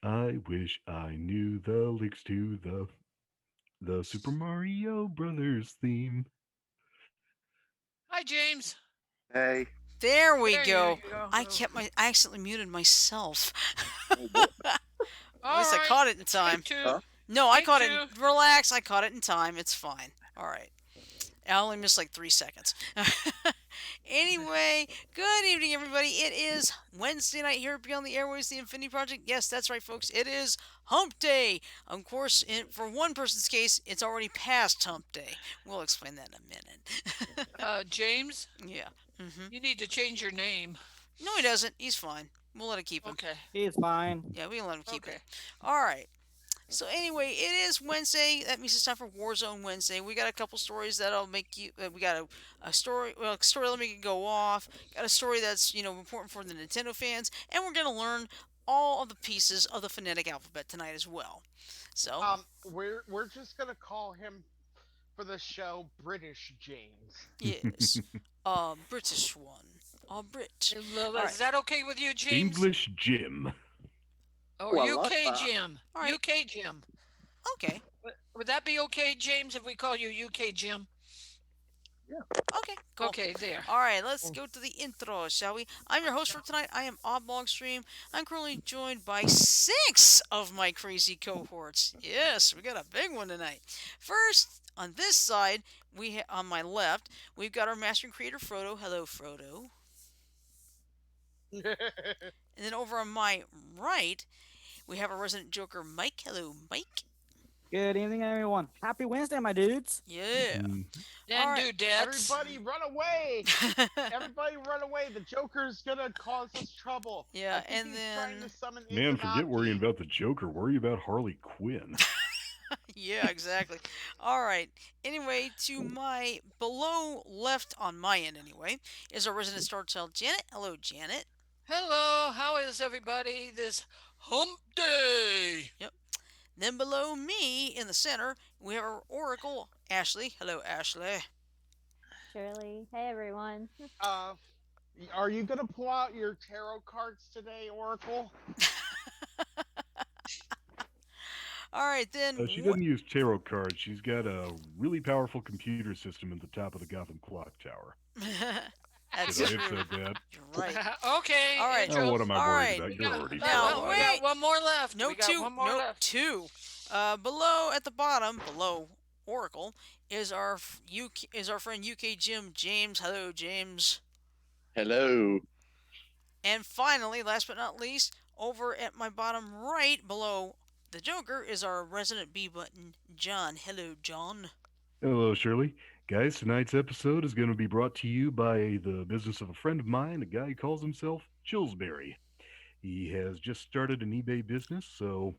I wish I knew the lyrics to the Super Mario Brothers theme. Hi, James. Hey. There we There you go. go. I accidentally muted myself. Oh, what? At All least I right. caught it in time. Take two. Huh? No, I Take caught it. two. Relax, I caught it in time. It's fine. All right. I only missed like 3 seconds. Anyway, good evening, everybody. It is Wednesday night here at Beyond the Airways, the Infinity Project. Yes, that's right, folks. It is Hump Day. Of course, for one person's case, it's already past Hump Day. We'll explain that in a minute. James, Yeah. you need to change your name. No, he doesn't. He's fine. We'll let him keep him. Okay. He's fine. Yeah, we can let him keep Okay. it. All right. So anyway, it is Wednesday. That means it's time for Warzone Wednesday. We got a couple stories that'll make you. We got a story. Well, a story that'll make you go off. Got a story that's important for the Nintendo fans, and we're gonna learn all of the pieces of the phonetic alphabet tonight as well. So We're just gonna call him for the show British James. yes, British one, Brit. Is All right. that okay with you, James? English Jim. Or Oh, I like UK that. Jim? All right. UK Jim. Okay. Would that be okay, James, if we call you UK Jim? Okay. Cool. Okay, there. All right, let's go to the intro, shall we? I'm your host for tonight. I am Stream. I'm currently joined by 6 of my crazy cohorts. Yes, we got a big one tonight. First, on this side, on my left, we've got our master and creator Frodo. Hello, Frodo. And then over on my right, we have our resident Joker, Mike. Hello, Mike. Good evening, everyone. Happy Wednesday, my dudes. Yeah. Mm, And All right. dudettes. Everybody run away! Everybody run away! The Joker's gonna cause us trouble. Yeah, I think and he's then- trying to summon Man, forget worrying Illuminati. about the Joker. Worry about Harley Quinn. Yeah, exactly. All right. Anyway, to my below left on my end, anyway, is our resident star child, Janet. Hello, Janet. Hello, how is everybody this hump day? Then below me in the center, we have our oracle, Ashley. Hello, Ashley. Shirley. Hey, everyone. Uh, are you gonna pull out your tarot cards today, Oracle? All right, then. She doesn't use tarot cards. She's got a really powerful computer system at the top of the Gotham Clock Tower. That's Should I have true. said that? You're right. Okay. All right. intro. Oh, what am I All worried right. about? We You're got- already Now, dead. we got one more left. No we got two. one more No left. two. Below at the bottom, below Oracle, is our friend UK Jim James. Hello, James. Hello. And finally, last but not least, over at my bottom right, below the Joker, is our resident B button, John. Hello, John. Hello, Shirley. Guys, tonight's episode is going to be brought to you by the business of a friend of mine, a guy who calls himself Chillsbury. He has just started an eBay business, so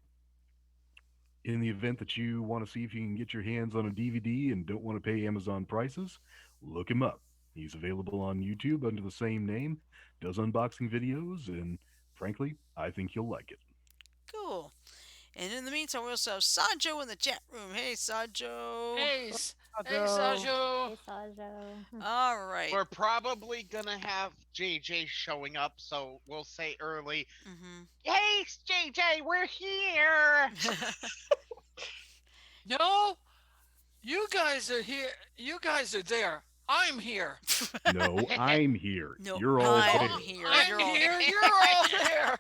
in the event that you want to see if you can get your hands on a DVD and don't want to pay Amazon prices, look him up. He's available on YouTube under the same name, does unboxing videos, and frankly, I think you'll like it. Cool. And in the meantime, we also have Sajo in the chat room. Hey, Sajo. Hey, hey, Sajo. Sajo. Hey, Sajo. All right. We're probably gonna have JJ showing up, so we'll say early, Mm-hmm. "Hey, JJ, we're here." No, you guys are here. You guys are there. I'm here. No, I'm here. No, You're all I'm there. here. I'm You're all- here. You're all there.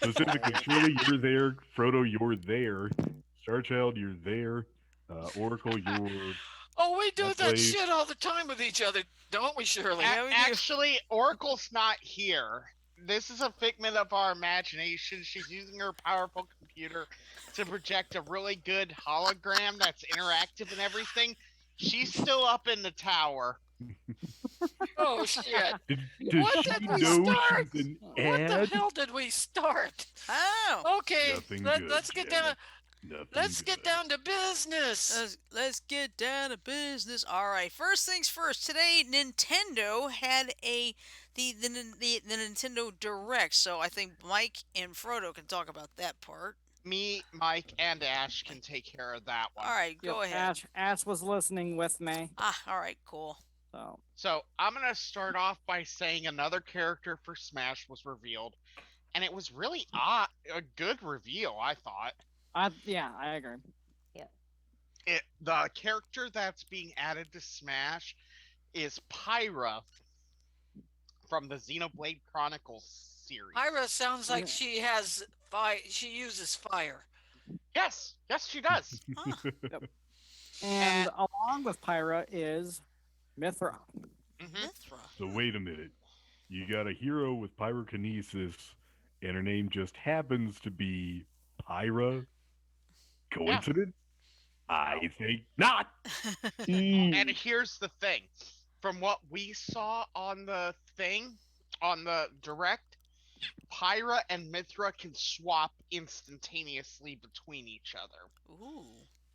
Specifically, Shirley, you're there. Frodo, you're there. Starchild, you're there. Oracle, you're. Oh, we do that Please. shit all the time with each other, don't we, Shirley? Yeah, we do. Actually, Oracle's not here. This is a figment of our imagination. She's using her powerful computer to project a really good hologram that's interactive and everything. She's still up in the tower. Oh shit! Does What she did we know start? she's an What the ad? hell did we start? Oh. Okay, Nothing good, let's get Janet. down. Nothing Let's good. get down to business. Let's get down to business. All right. First things first. Today, Nintendo had a the Nintendo Direct. So I think Mike and Frodo can talk about that part. Me, Mike, and Ash can take care of that one. All right, Yep, go ahead. Ash was listening with me. All right, cool. So So I'm gonna start off by saying another character for Smash was revealed, and it was really a good reveal, I thought. I agree. Yep. The character that's being added to Smash is Pyra from the Xenoblade Chronicles series. Ira sounds like she has fire. She uses fire. Yes, she does. Yep. And along with Pyra is Mithra. Mithra. So wait a minute. You got a hero with pyrokinesis, and her name just happens to be Pyra. Coincidence? I think not. And here's the thing. From what we saw on the thing, on the direct, Pyra and Mithra can swap instantaneously between each other. Ooh.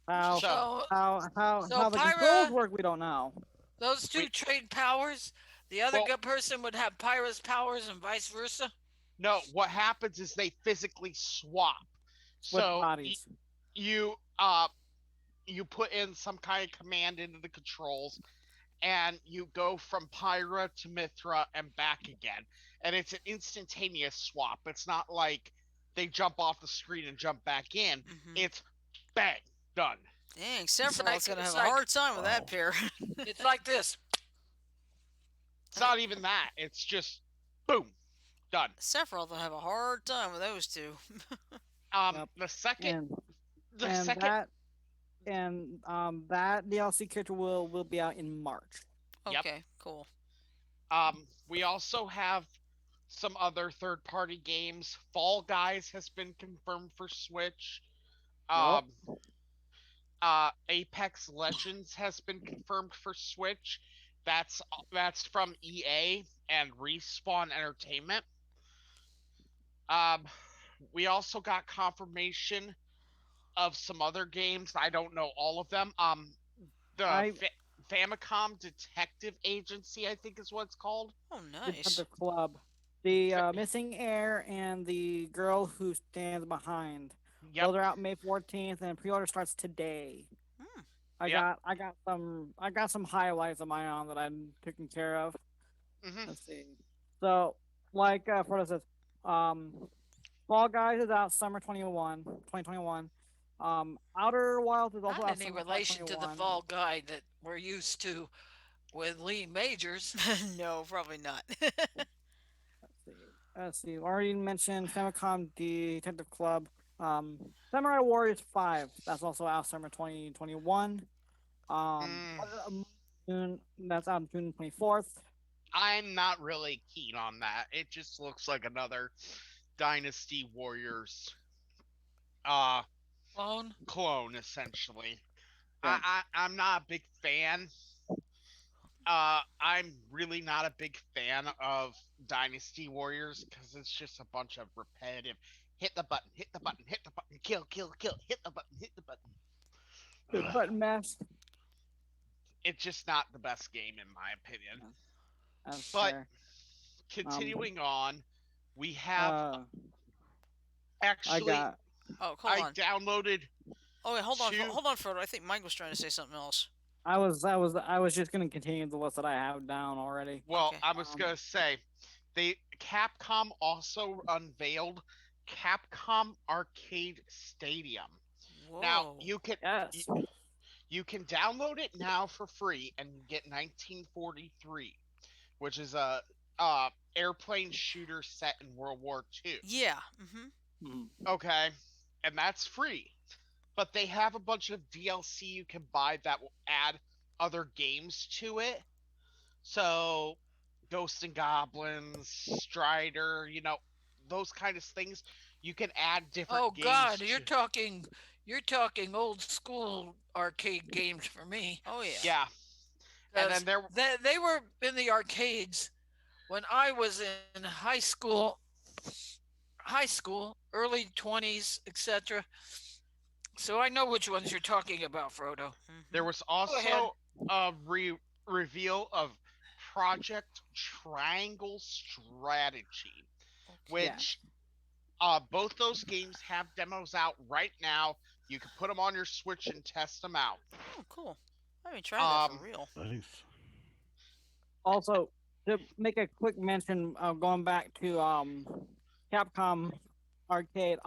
How So, how so the Pyra- controls work, we don't know. those two trade powers. The other good person would have Pyra's powers and vice versa. No, what happens is they physically swap. With So bodies. you you put in some kind of command into the controls, and you go from Pyra to Mithra and back again. And it's an instantaneous swap. It's not like they jump off the screen and jump back in. Mhm. It's bang, done. Dang, Sephiroth's gonna have it's a like- hard time with that pair. It's like this. It's not even that. It's just boom, done. Sephiroth will have a hard time with those two. Yep. The second And the and second that that DLC character will be out in March. Yep. Okay, cool. we also have some other third party games. Fall Guys has been confirmed for Switch. Yep. Apex Legends has been confirmed for Switch. That's from EA and Respawn Entertainment. We also got confirmation of some other games. I don't know all of them. The Famicom Detective Agency, I think is what it's called. Oh, nice. Detective Club. The Missing Heir and the Girl Who Stands Behind. Yep. Those are out May 14th, and pre-order starts today. Hmm. I got some highlights of my own that I'm taking care of. Mhm. Let's see. So, like Frodo says, Fall Guys is out summer 2021. Outer Wilds is also Not out any summer relation to the 2021. Fall Guy that we're used to with Lee Majors. No, probably not. Let's see. Already mentioned Famicom Detective Club. Samurai Warriors 5. That's also out summer 2021. That's out June 24th. I'm not really keen on that. It just looks like another Dynasty Warriors clone essentially. Yeah. I'm not a big fan. I'm really not a big fan of Dynasty Warriors because it's just a bunch of repetitive hit the button, hit the button, hit the button, kill, hit the button, hit the button. The button mash. It's just not the best game in my opinion. That's But fair. continuing on, we have I actually got. Oh, hold on. downloaded. Oh, wait, hold on, two- hold on, Frodo. I think Mike was trying to say something else. I was just gonna continue the list that I have down already. Well, Okay. I was gonna say, Capcom also unveiled Capcom Arcade Stadium. Whoa. Now you can Yes. you can download it now for free and get 1943, which is a airplane shooter set in World War II. Yeah. Okay, and that's free. But they have a bunch of DLC you can buy that will add other games to it. So, Ghosts and Goblins, Strider, those kind of things. You can add different Oh games. God, to- you're talking old school arcade games for me. Oh, yeah. Yeah. And then They were in the arcades when I was in high school, early 20s, etc. So I know which ones you're talking about, Frodo. there was ahead. also a reveal of Project Triangle Strategy, Okay. which both those games have demos out right now. You can put them on your Switch and test them out. Oh, cool. Let me try that for real. Nice. Also, to make a quick mention, going back to Capcom Arcade,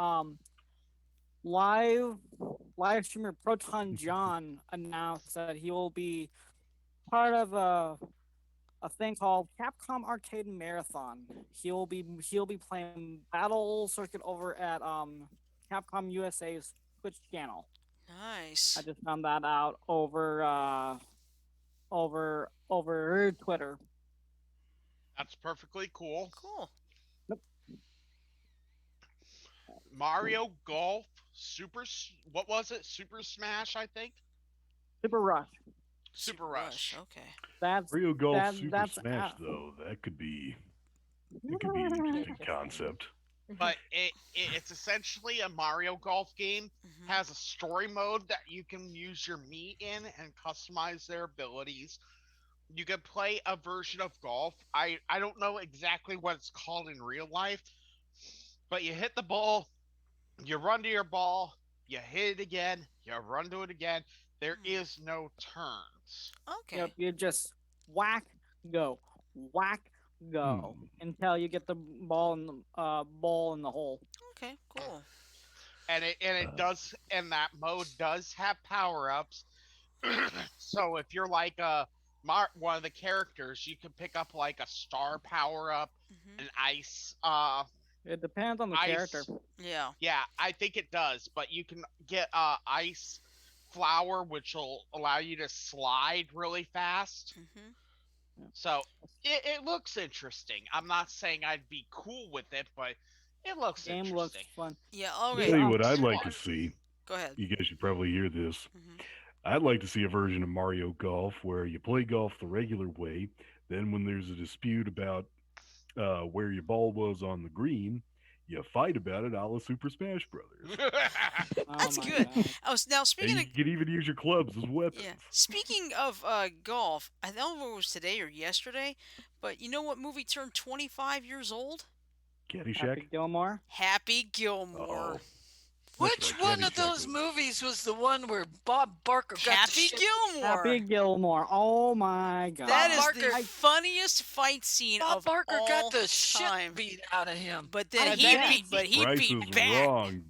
live streamer Proton John announced that he will be part of a thing called Capcom Arcade Marathon. He'll be playing Battle Circuit over at Capcom USA's Twitch channel. Nice. I just found that out over Twitter. That's perfectly cool. Cool. Mario Golf what was it? Super Smash, I think. Super Rush. Super Rush. Okay. That's Mario Golf that- Super that's Smash, though, that could be an interesting concept. But it's essentially a Mario Golf game. Mhm. Has a story mode that you can use your Mii in and customize their abilities. You can play a version of golf. I don't know exactly what it's called in real life, but you hit the ball, you run to your ball, you hit it again, you run to it again. There is no turns. Okay. Yep, you just whack, go, until you get the ball in the hole. Okay. Cool. And that mode does have power ups. So if you're like one of the characters, you can pick up like a star power up, Mhm. an ice. It depends on the Ice. character. Yeah. Yeah, I think it does, but you can get ice flower, which will allow you to slide really fast. Mhm. So it looks interesting. I'm not saying I'd be cool with it, but it looks Game looks interesting. fun. Yeah. I'll Okay. tell you what I'd like to see. Go ahead. You guys should probably hear this. Mhm. I'd like to see a version of Mario Golf where you play golf the regular way. Then, when there's a dispute about where your ball was on the green, you fight about it, a la Super Smash Brothers. Oh That's my good. God. Now And speaking you of could even use your clubs as weapons. yeah, speaking of golf, I don't know if it was today or yesterday, but you know what movie turned 25 years old? Caddyshack. Happy Gilmore. Happy Gilmore. Oh, Which right, one of Caddyshack those was- movies was the one where Bob Barker got the Happy shit? Gilmore. Happy Gilmore. Oh my God. That is Barker- the funniest fight scene Bob of Barker all got the shit time. beat out of him. But then I he bet. beat, but he Price beat is back. wrong.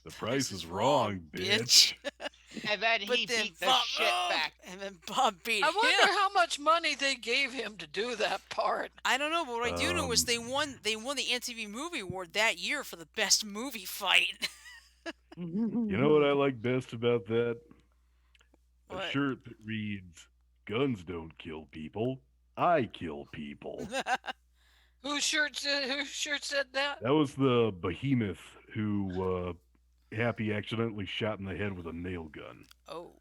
The price is wrong, bitch. And then But he then beat the Bob, shit back. and then Bob beat I him. wonder how much money they gave him to do that part. I don't know, but what I do know is Um, they won the MTV Movie Award that year for the best movie fight. You know what I like best about that? A What? shirt that reads, "Guns don't kill people. I kill people." Whose shirt said that? That was the behemoth who Happy accidentally shot in the head with a nail gun. Oh.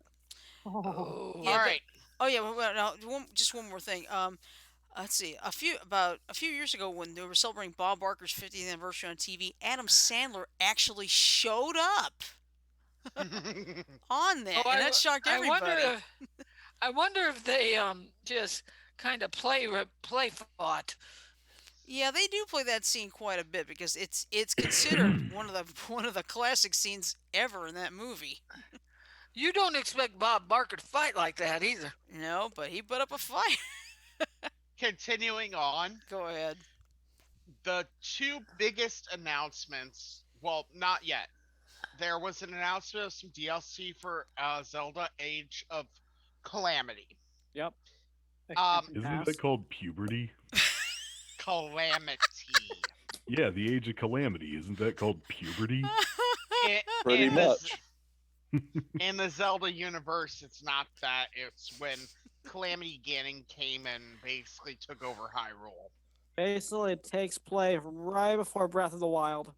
Oh. Yeah, All but- right. Oh yeah, well, no, just one more thing. Let's see. About a few years ago, when they were celebrating Bob Barker's 50th anniversary on TV, Adam Sandler actually showed up on there, and that shocked everybody. I wonder if they just kind of play fought. Yeah, they do play that scene quite a bit because it's considered one of the classic scenes ever in that movie. You don't expect Bob Barker to fight like that either. No, but he put up a fight. Continuing on, Go ahead. the two biggest announcements. Well, not yet. There was an announcement of some DLC for Zelda: Age of Calamity. Yep. Isn't that called puberty? Calamity. Yeah, the age of calamity. Isn't that called puberty? Pretty in much. In the Zelda universe, it's not that. It's when Calamity Ganon came and basically took over Hyrule. Basically, it takes place right before Breath of the Wild.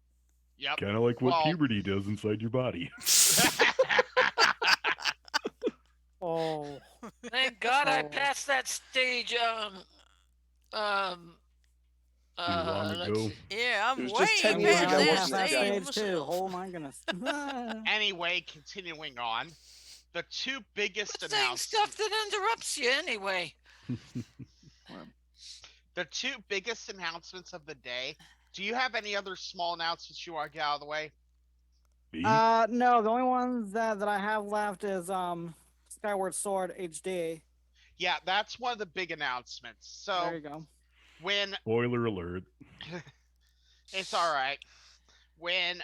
Yep. Kind of like what Well- puberty does inside your body. Oh. Thank God I Oh. passed that stage. Too long let's ago. see. Yeah, I'm It was way just 10 I'm years past ago, gonna that pass wasn't it, that stage stage too. myself. Oh my goodness. Anyway, continuing on, the two biggest Quit saying announcements. stuff that interrupts you anyway. The two biggest announcements of the day. Do you have any other small announcements you want to get out of the way? Me? No, the only one that I have left is Skyward Sword HD. Yeah, that's one of the big announcements. There So you go. when Spoiler alert. it's all right, when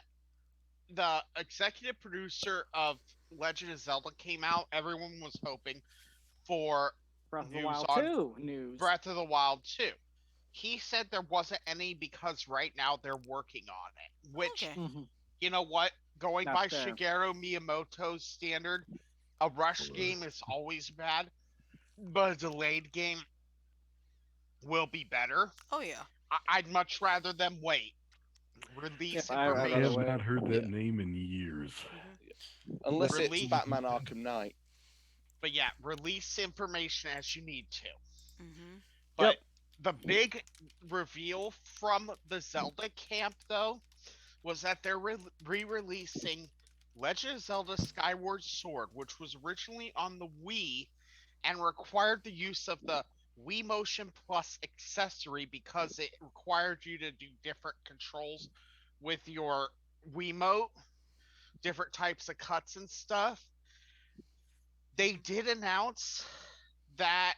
the executive producer of Legend of Zelda came out, everyone was hoping for Breath of the news Wild on 2 news. Breath of the Wild 2. He said there wasn't any because right now they're working on it. Which, Okay. Mm-hmm. you know what? Going That's by fair. Shigeru Miyamoto's standard, a rush game is always bad, but a delayed game will be better. Oh yeah. I'd much rather them wait. Yeah, Release I'd I rather have information. wait. not heard that Yeah. name in years. Unless it's Release, Batman Arkham Knight. but yeah, release information as you need to. Mhm. But the big reveal from the Zelda camp, though, was that they're re-releasing Legend of Zelda Skyward Sword, which was originally on the Wii and required the use of the Wii Motion Plus accessory because it required you to do different controls with your Wiimote, different types of cuts and stuff. They did announce that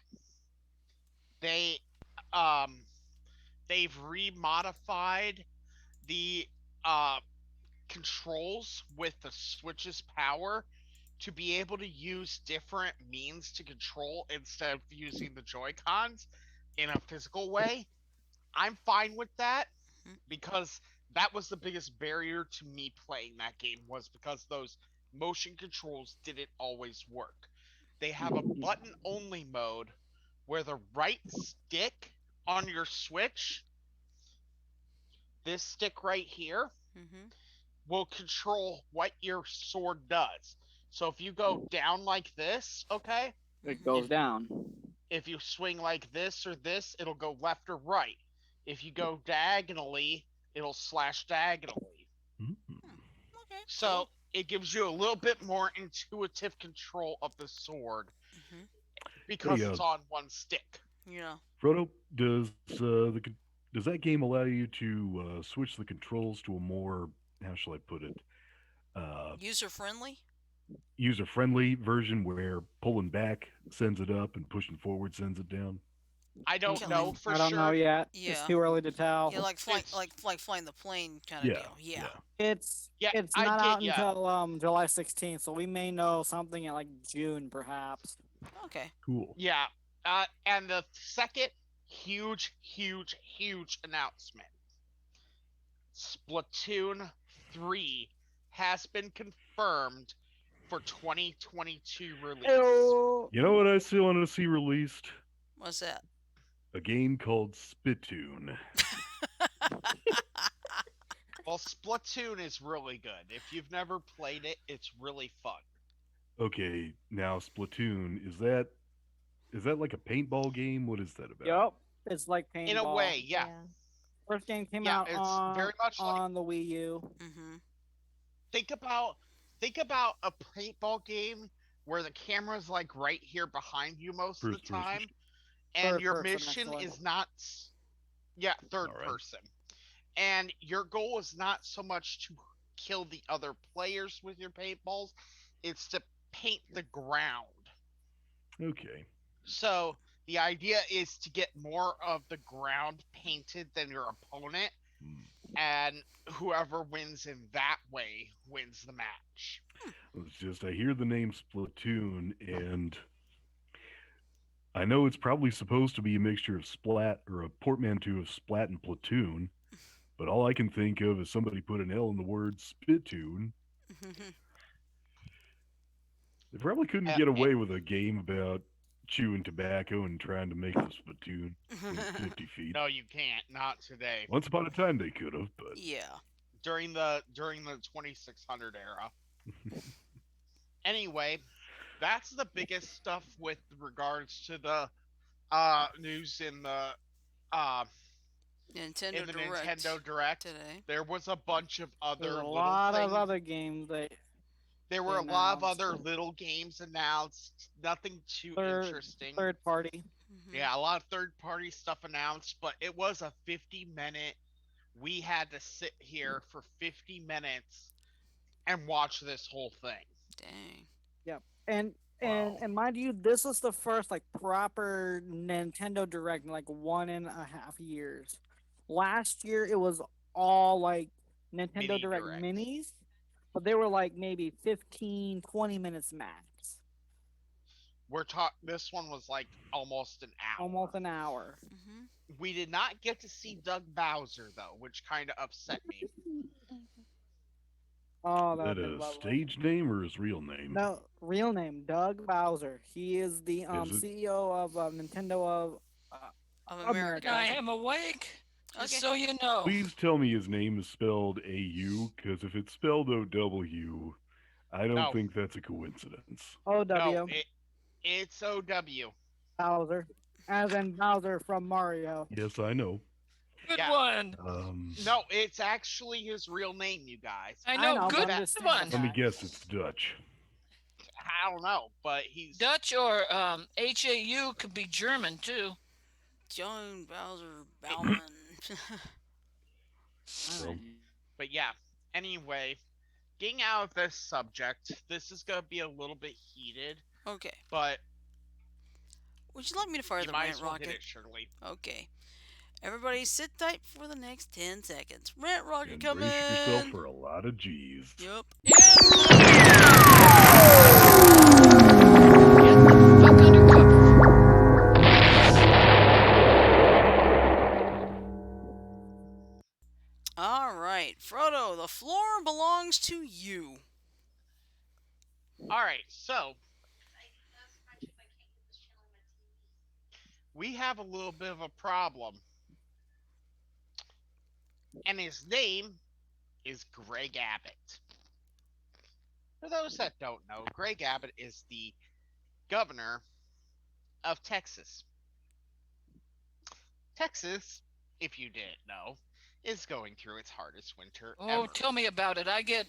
they um they've remodified the uh controls with the Switch's power to be able to use different means to control instead of using the Joy Cons in a physical way. I'm fine with that Mhm. because that was the biggest barrier to me playing that game was because those motion controls didn't always work. They have a button only mode where the right stick on your Switch, this stick right here, Mhm. will control what your sword does. So if you go down like this, okay, It Mhm. goes down. if you swing like this or this, it'll go left or right. If you go diagonally, it'll slash diagonally. Mm. Okay. So it gives you a little bit more intuitive control of the sword Mhm. because Hey, it's on one stick. Yeah. Frodo, does that game allow you to switch the controls to a more, how shall I put it, uh, User friendly. user friendly version where pulling back sends it up and pushing forward sends it down? I don't Kinda like know for I don't know sure. yet. It's yeah. too early to tell. Yeah, like flying It's like flying the plane kind of Yeah, deal. Yeah. yeah. yeah, It's I not get out ya. until July 16th, so we may know something in like June perhaps. Okay. Cool. Yeah. And the second huge, huge, huge announcement, Splatoon 3 has been confirmed for 2022 release. Oh, You know what I still want to see released? What's that? A game called Spittoon. Well, Splatoon is really good. If you've never played it, it's really fun. Okay, now Splatoon, is that like a paintball game? What is that about? yup. It's like In a paintball. way, yeah. First game came Yeah, out it's very much like on the Wii U. Mhm. think about think about a paintball game where the camera's like right here behind you most of the First person. time and Third your person, mission actually. is not yeah, third All right. person. And your goal is not so much to kill the other players with your paintballs, it's to paint the ground. Okay. So the idea is to get more of the ground painted than your opponent, Hmm. and whoever wins in that way wins the match. It's just I hear the name Splatoon and I know it's probably supposed to be a mixture of splat or a portmanteau of splat and platoon, but all I can think of is somebody put an L in the word spittoon. They probably couldn't Uh, get eh, away with a game about chewing tobacco and trying to make the spittoon swing 50 feet. no, you can't. Not today. Once upon a time they could have, but Yeah. During the 2600 era. Anyway, that's the biggest stuff with regards to the news uh Nintendo in the Direct Nintendo Direct. today. There was a bunch of There's other a little lot of things. other games that There were they a lot of announced. other little games announced. Nothing too Third interesting. third party. Yeah, a lot of third party stuff announced, but it was a 50-minute. We had to sit here for 50 minutes and watch this whole thing. Dang. Yep. And and Well, and mind you, this was the first like proper Nintendo Direct in like 1.5 years. Last year it was all like Nintendo mini Direct directs. minis, but they were like maybe 15, 20 minutes max. This one was like almost an hour. Almost an hour. Hmm. We did not get to see Doug Bowser though, which kind of upset me. Oh, that Is would that have been a lovely. stage name or his real name? No, real name Doug Bowser. He is the Is it? CEO of Nintendo of uh, Of America. America. I am awake, just Okay. so you know. Please tell me his name is spelled A-U, because if it's spelled O-W, I don't No, think that's a coincidence. no, OW it's OW. Bowser, as in Bowser from Mario. Yes, I know. Good Yeah, one. Um, no, it's actually his real name, you guys. I I know, know, but good I'm That just saying one. Let me that. guess, it's Dutch. I don't know, but he's Dutch or HAU could be German too. John Bowser it, Bauman. Well, Alright. but yeah. Anyway, getting out of this subject, this is gonna be a little bit heated, Okay. but Would you like me to fire you the might rant as well hit rocket? it, Shirley. Okay. Everybody sit tight for the next 10 seconds. Rant rocket and brace yourself coming! for a lot of G's. Yup. Incoming. Get the fuck under cover. Alright. Frodo, the floor belongs to you. All right, so we have a little bit of a problem, and his name is Greg Abbott. For those that don't know, Greg Abbott is the governor of Texas. Texas, if you didn't know, is going through its hardest winter Oh, ever. tell me about it. I got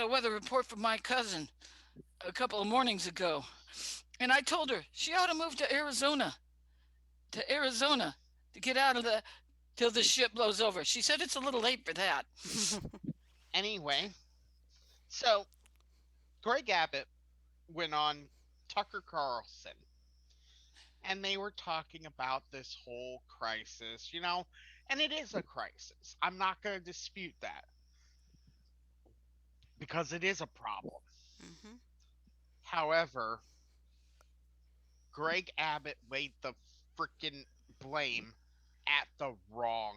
a weather report from my cousin a couple of mornings ago, and I told her she ought to move to Arizona, to get out of the till the ship blows over. She said it's a little late for that. Anyway, so Greg Abbott went on Tucker Carlson, and they were talking about this whole crisis, and it is a crisis. I'm not going to dispute that because it is a problem. Hmm. However, Greg Abbott laid the freaking blame at the wrong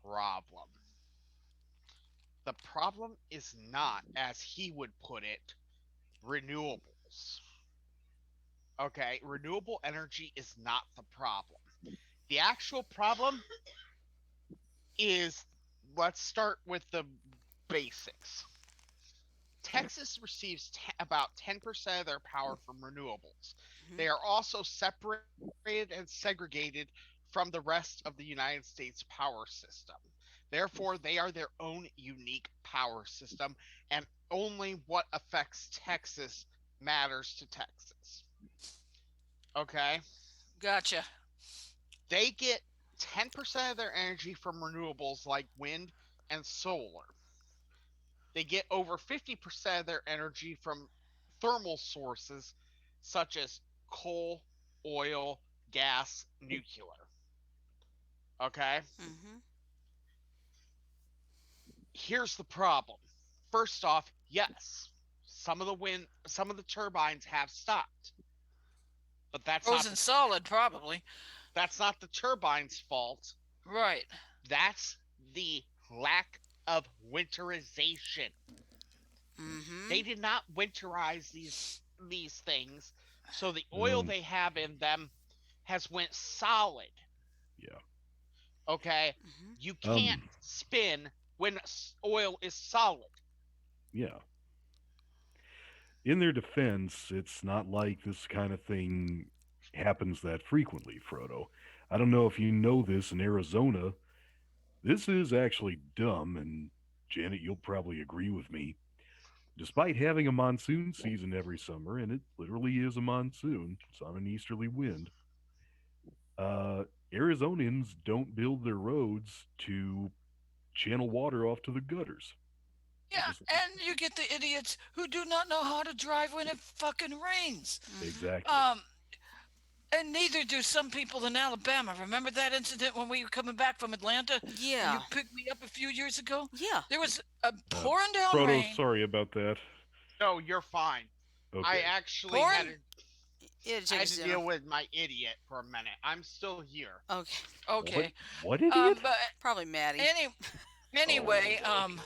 problem. The problem is not, as he would put it, renewables. Okay, renewable energy is not the problem. The actual problem is, let's start with the basics. Texas receives about 10% of their power from renewables. Hmm. They are also separated and segregated from the rest of the United States power system. Therefore, they are their own unique power system, and only what affects Texas matters to Texas. Okay? Gotcha. They get 10% of their energy from renewables like wind and solar. They get over 50% of their energy from thermal sources such as coal, oil, gas, nuclear. Okay? Hmm. Here's the problem. First off, yes, some of the turbines have stopped, but Frozen solid, probably. that's not the turbine's fault. Right. That's the lack of winterization. Hmm. They did not winterize these things, so the oil Um, they have in them has went solid. yeah. Okay, Hmm. you can't Um, spin when oil is solid. yeah. In their defense, it's not like this kind of thing happens that frequently, Frodo. I don't know if you know this in Arizona. This is actually dumb, and Janet, you'll probably agree with me. Despite having a monsoon season every summer, and it literally is a monsoon, it's on an easterly wind, uh, Arizonans don't build their roads to channel water off to the gutters. They Yeah, just and you get the idiots who do not know how to drive when it fucking rains. Mm-hmm. exactly. Um, and neither do some people in Alabama. Remember that incident when we were coming back from Atlanta and you Yeah. picked me up a few years ago? Yeah. There was a Uh, pouring down Frodo, rain. sorry about that. No, you're fine. I Okay. actually had Pouring? to, Yeah, to I take had us to to dinner. deal with my idiot for a minute. I'm still here. Okay. What? Okay. What idiot? But Probably Maddie. any Oh, anyway, okay.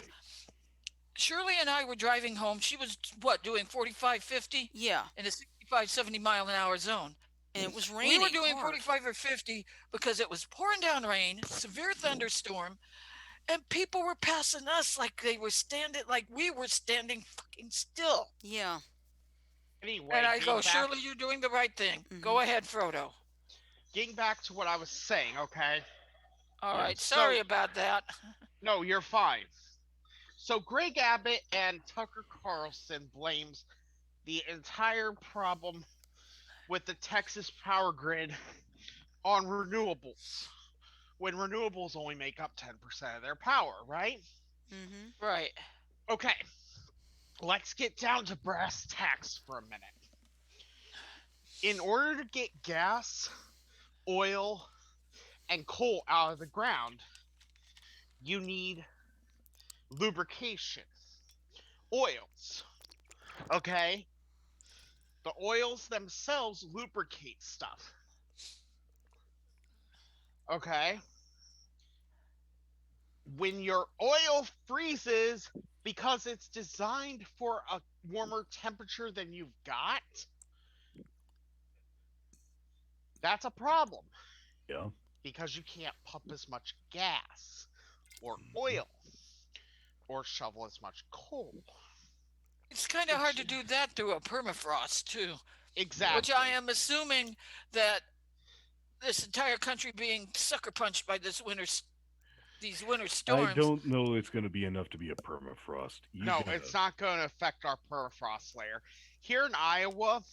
Shirley and I were driving home. She was what, doing 45, 50 Yeah. in a 65, 70 mile an hour zone. And it was We were raining doing hard. 45 or 50 because it was pouring down rain, severe thunderstorm, and people were passing us like they were standing, like we were standing fucking still. Yeah. And Anyway, I go, Shirley, you're doing the right thing. Mm-hmm. Go ahead, Frodo. getting back to what I was saying, okay? All right, Yes. So, sorry about that. no, you're fine. So Greg Abbott and Tucker Carlson blames the entire problem with the Texas power grid on renewables, when renewables only make up 10% of their power, right? Mm-hmm. Right. Okay, let's get down to brass tacks for a minute. In order to get gas, oil, and coal out of the ground, you need lubrication, oils. Okay? The oils themselves lubricate stuff. Okay? When your oil freezes because it's designed for a warmer temperature than you've got, that's a problem Yeah. because you can't pump as much gas or oil or shovel as much coal. It's kind of hard Which to do that through a permafrost, too, which I exactly. am assuming that this entire country being sucker punched by these winter I storms. don't know it's going to be enough to be a permafrost. You No, gotta. it's not going to affect our permafrost layer. Here in Iowa,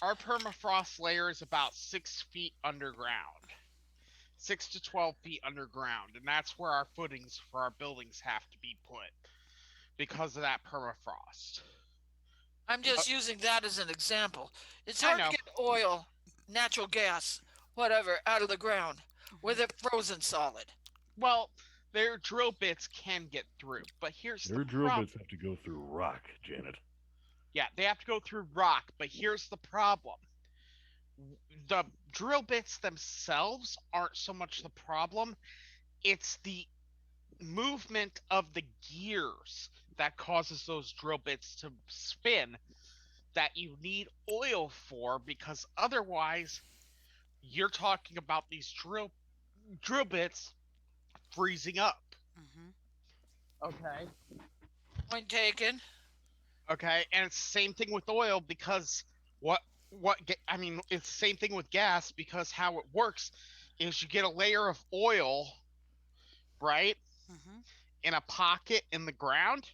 our permafrost layer is about 6 feet underground, 6 to 12 feet underground, and that's where our footings for our buildings have to be put because of that permafrost. I'm Uh, just using that as an example. It's I hard to know. get oil, natural gas, whatever, out of the ground with Mm-hmm. it frozen solid. Well, their drill bits can get through, but here's the Their drill bits problem. have to go through rock, Janet. Yeah, they have to go through rock, but here's the problem. The drill bits themselves aren't so much the problem, it's the movement of the gears that causes those drill bits to spin that you need oil for, because otherwise you're talking about these drill bits freezing up. Mm-hmm. Okay. Point taken. Okay, and it's the same thing with oil because I mean, it's the same thing with gas because how it works is you get a layer of oil, right, Mm-hmm. in a pocket in the ground,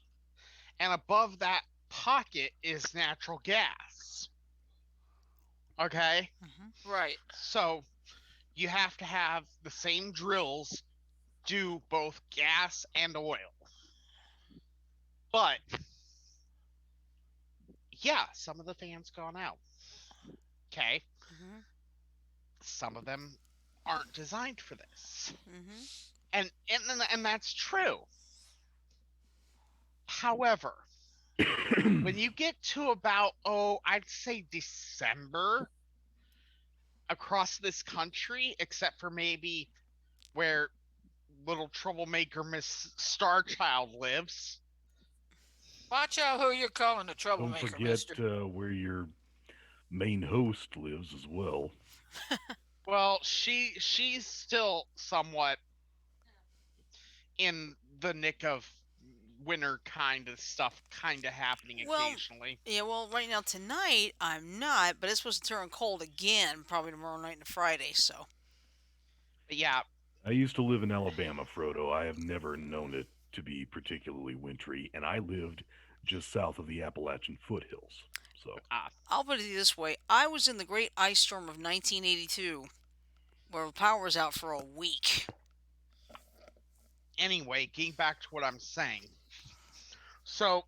and above that pocket is natural gas. Okay? Mm-hmm. Right. So you have to have the same drills do both gas and oil. But yeah, some of the fans gone out. Okay? Mm-hmm. Some of them aren't designed for this. Mm-hmm. And that's true. However, when you get to about, I'd say December across this country, except for maybe where little troublemaker Miss Starchild lives. Watch out who you're calling a Don't troublemaker, forget mister. where your main host lives as well. Well, she's still somewhat in the nick of winter kind of stuff kind of happening Well, occasionally. yeah. Well, right now tonight I'm not, but it's supposed to turn cold again, probably tomorrow night and Friday. So. But yeah, I used to live in Alabama, Frodo. I have never known it to be particularly wintry, and I lived just south of the Appalachian foothills. So, Ah, I'll put it this way: I was in the Great Ice Storm of 1982, where the power was out for a week. anyway, getting back to what I'm saying. So,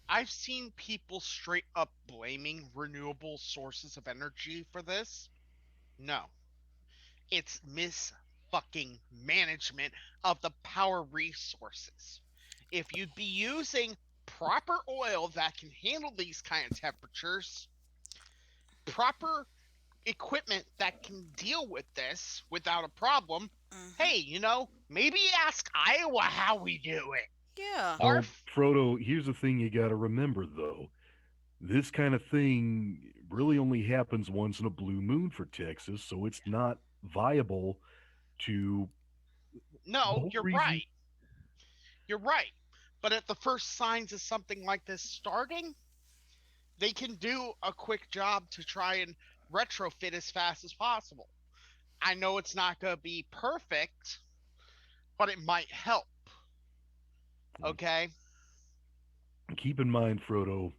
I've seen people straight up blaming renewable sources of energy for this. No, it's mis fucking management of the power resources. If you'd be using proper oil that can handle these kind of temperatures, proper equipment that can deal with this without a problem, Hmm. hey, maybe ask Iowa how we do it. Yeah. Our well, Frodo, here's the thing you got to remember though. This kind of thing really only happens once in a blue moon for Texas, so it's not viable to the No, whole you're reason. right. You're right. But at the first signs of something like this starting, they can do a quick job to try and retrofit as fast as possible. I know it's not going to be perfect, but it might help. Okay? Keep in mind, Frodo,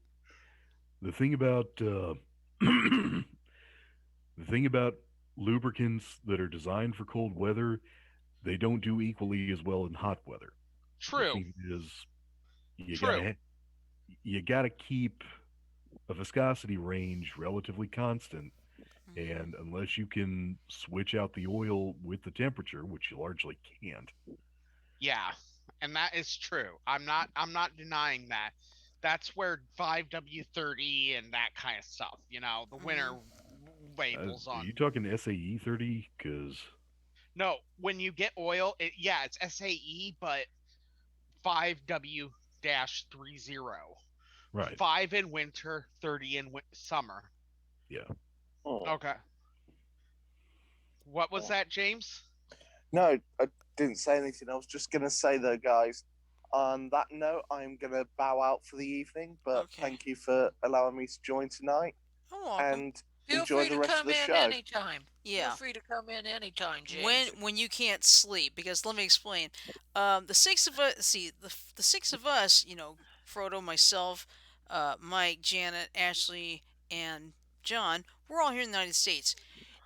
the thing about the thing about lubricants that are designed for cold weather, they don't do equally as well in hot weather. The True. thing is, you True. gotta you gotta keep a viscosity range relatively constant, Hmm. and unless you can switch out the oil with the temperature, which you largely can't. Yeah. And that is true. I'm not denying that. That's where 5W30 and that kind of stuff, the Hmm. winter labels Are on. you talking SAE 30? Because No, when you get oil, yeah, it's SAE, but 5W-30. right, 5 in winter, 30 in summer. yeah. Oh, Okay. What was oh. that, James? No, I didn't say anything. I was just going to say, though, guys, on that note, I'm going to bow out for the evening, but Okay. thank you for allowing me to join tonight You're welcome. and Feel enjoy free the to rest of come the in show. anytime. Feel Yeah. free to come in anytime, When James. when you can't sleep, because let me explain. The six of us, see the six of us, Frodo, myself, Mike, Janet, Ashley, and John. We're all here in the United States.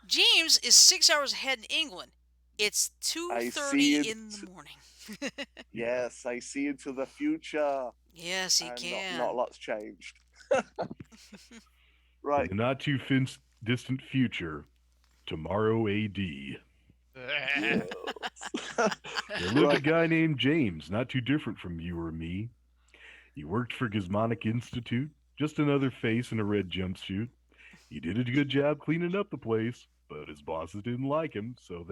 James is 6 hours ahead in England. It's two I thirty see it. in the morning. Yes, I see into the future, Yes, he and not a can. lot's changed. In Right. the not too distant future, tomorrow AD, Yes. there lived a Right. guy named James, not too different from you or me. He worked for Gizmonic Institute, just another face in a red jumpsuit. He did a good job cleaning up the place, but his bosses didn't like him, so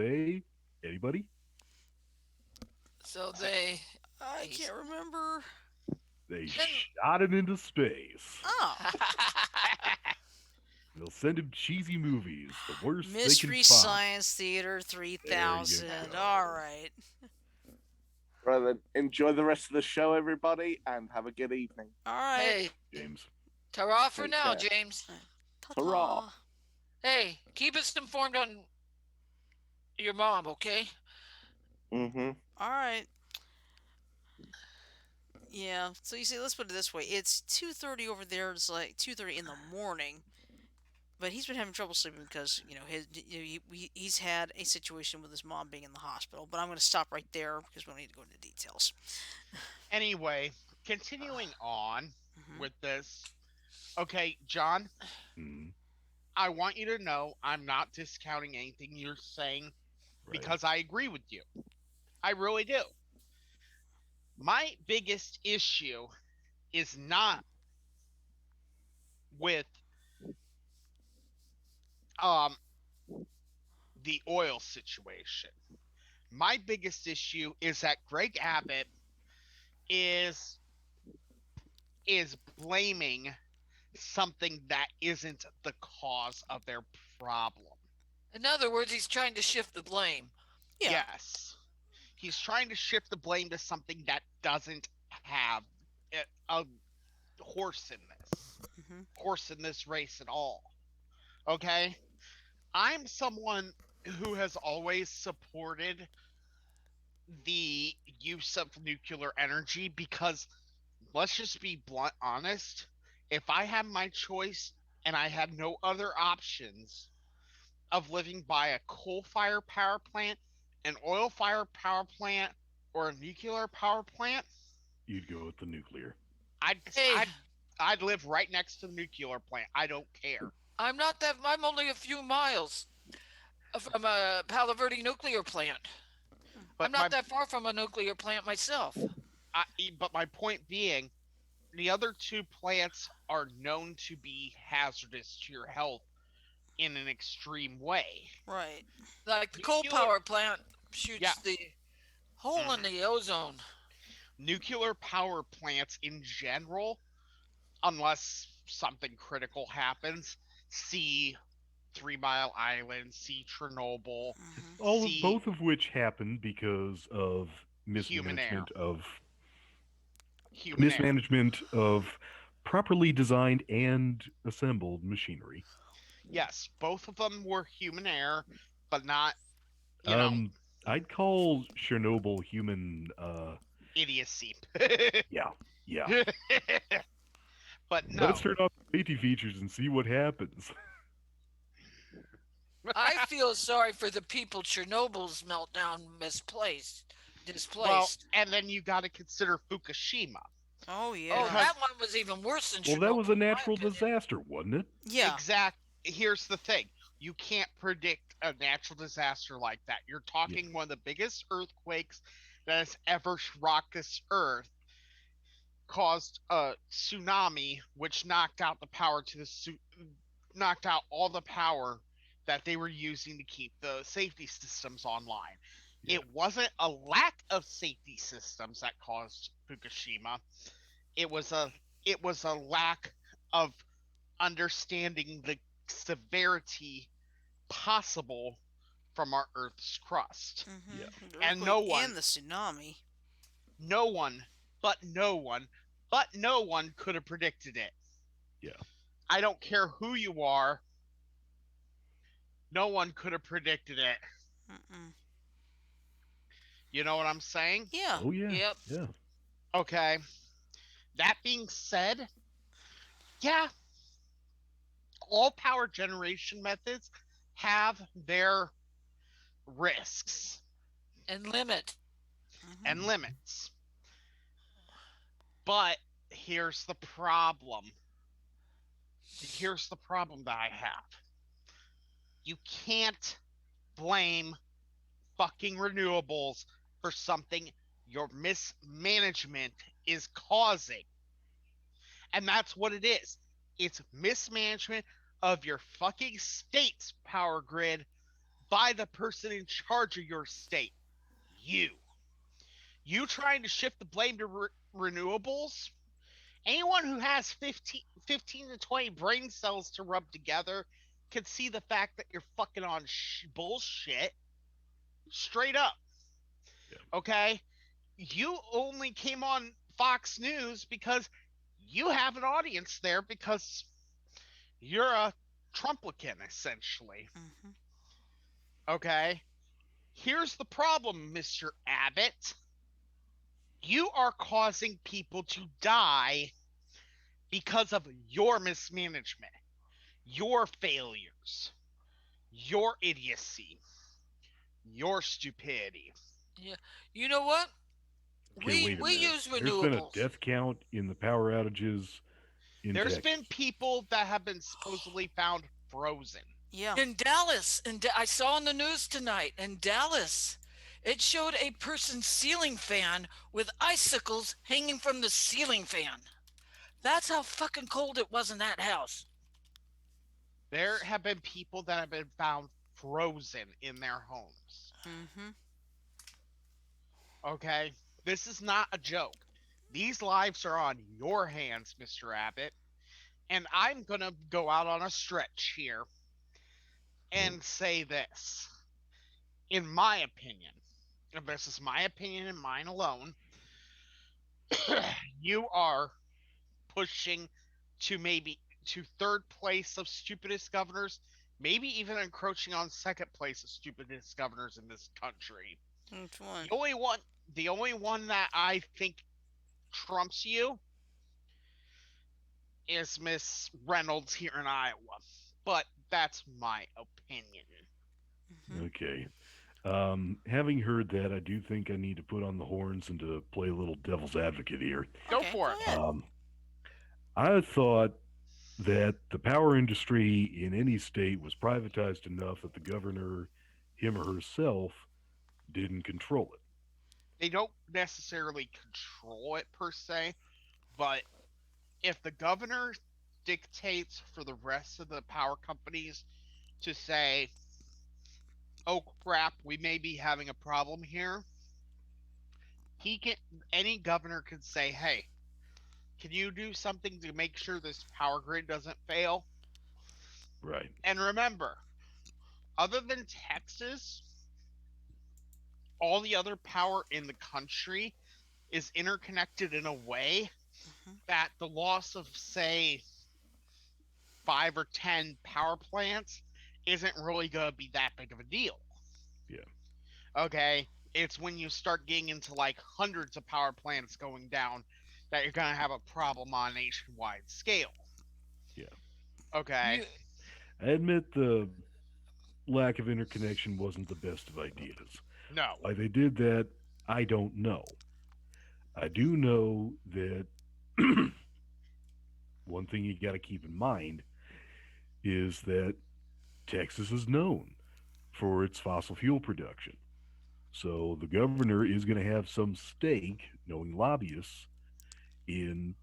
anybody? So they. I He's. can't remember. They Then. shot him into space. Oh, They'll send him cheesy movies, the worst they can Mystery find. Science Theater There you 3000. All go. right. Right then. Enjoy the rest of the show, everybody, and have a good evening. All right. Hey, James. ta for Take now, care. James. Ta Hurrah. ta. Hey, keep us informed on your mom, okay? Mm-hmm. All right. Yeah. So you see, let's put it this way: it's 2:30 over there. It's like 2:30 in the morning. But he's been having trouble sleeping because he's had a situation with his mom being in the hospital. But I'm going to stop right there because we don't need to go into details. Anyway, continuing on Hmm. with this. Okay, John, Mm, I want you to know I'm not discounting anything you're saying right. because I agree with you. I really do. My biggest issue is not with um the oil situation. My biggest issue is that Greg Abbott is is blaming something that isn't the cause of their problem. In other words, he's trying to shift the blame. Yeah. Yes. He's trying to shift the blame to something that doesn't have a horse in this. Hmm. Horse in this race at all. Okay? I'm someone who has always supported the use of nuclear energy because let's just be blunt honest. If I had my choice and I had no other options of living by a coal fire power plant, an oil fire power plant, or a nuclear power plant, You'd go with the nuclear. I'd Hey, I'd I'd live right next to the nuclear plant. I don't care. I'm not that. I'm only a few miles from a Palo Verde nuclear plant. I'm But not that far from a nuclear plant myself. I, but my point being, the other two plants are known to be hazardous to your health in an extreme way. Right. Like the coal Nuclear, power plant yeah, shoots the hole in mhm. the ozone. Nuclear power plants in general, unless something critical happens, see 3 Mile Island, see Chernobyl, Hmm. All of see both of which happened because of human error. mismanagement of Human error. mismanagement of properly designed and assembled machinery. Yes, both of them were human error, but not, you know, Um, I'd call Chernobyl human. idiocy. Yeah, yeah. But Let's no. turn off the safety features and see what happens. I feel sorry for the people Chernobyl's meltdown Well, displaced. and then you got to consider Fukushima Oh Oh, yeah. because that one was even worse than Well, that was Chernobyl, a in my natural opinion. disaster, wasn't it? Yeah. exact here's the thing. You can't predict a natural disaster like that. You're Yeah, talking one of the biggest earthquakes that has ever rocked this earth, caused a tsunami which knocked out the power to knocked out all the power that they were using to keep the safety systems online. yeah. It wasn't a lack of safety systems that caused Fukushima. It was a it was a lack of understanding the severity possible from our Earth's crust. Yeah. The And earthquake and the tsunami. no one, but no one, but no one could have predicted it. Yeah. I don't care who you are, no one could have predicted it. Mm-mm. You know what I'm saying? Yeah. Oh yeah. Yep. Yeah. Okay. That being said, yeah, all power generation methods have their risks And limit. Hmm. and limits. But here's the problem. Here's the problem that I have. You can't blame fucking renewables for something your mismanagement is causing. And that's what it is. It's mismanagement of your fucking state's power grid by the person in charge of your state. You. You trying to shift the blame to renewables? Anyone who has 15 to 20 brain cells to rub together can see the fact that you're fucking on bullshit straight up. Yeah. Okay? You only came on Fox News because you have an audience there because you're a Trumplican, essentially. Hmm. Okay? Here's the problem, Mr. Abbott. You are causing people to die because of your mismanagement, your failures, your idiocy, your stupidity. Yeah. You know what? Okay, We wait a we minute. use There's been a renewables. death count in the power outages in There's been Texas. people that have been supposedly found frozen. Yeah. In Dallas, I saw on the news tonight in Dallas, it showed a person's ceiling fan with icicles hanging from the ceiling fan. That's how fucking cold it was in that house. There have been people that have been found frozen in their homes. Hmm. Okay? This is not a joke. These lives are on your hands, Mr. Abbott. And I'm going to go out on a stretch here Oh, and say this. In my opinion, and this is my opinion and mine alone, you are pushing to maybe to third place of stupidest governors, maybe even encroaching on second place of stupidest governors in this country. Which The one? only one the only one that I think trumps you is Miss Reynolds here in Iowa. But that's my opinion. Hmm. Okay. Having heard that, I do think I need to put on the horns and to play a little devil's advocate here. Go Okay, for go it. ahead. I thought that the power industry in any state was privatized enough that the governor, him or herself, didn't control it. They don't necessarily control it per se, but if the governor dictates for the rest of the power companies to say, "Oh crap, we may be having a problem here," he can any governor could say, "Hey, can you do something to make sure this power grid doesn't fail?" Right. And remember, other than Texas, all the other power in the country is interconnected in a way Hmm. that the loss of, say, 5 or 10 power plants isn't really going to be that big of a deal. Yeah. Okay? It's when you start getting into like hundreds of power plants going down that you're going to have a problem on a nationwide scale. Yeah. Okay? You I admit the lack of interconnection wasn't the best of ideas. No. Why they did that, I don't know. I do know that one thing you got to keep in mind is that Texas is known for its fossil fuel production. So the governor is going to have some stake, knowing lobbyists, in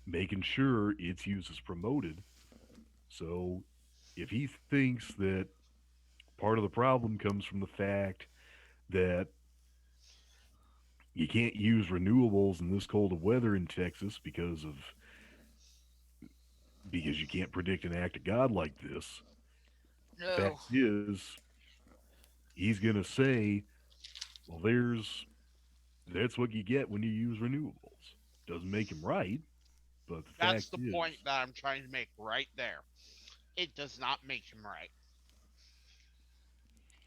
making sure its use is promoted. So if he thinks that part of the problem comes from the fact that you can't use renewables in this cold of weather in Texas because you can't predict an act of God like this. The fact no. is, he's going to say, well, that's what you get when you use renewables. Doesn't make him right, but the That's fact the is, point that I'm trying to make right there. It does not make him right.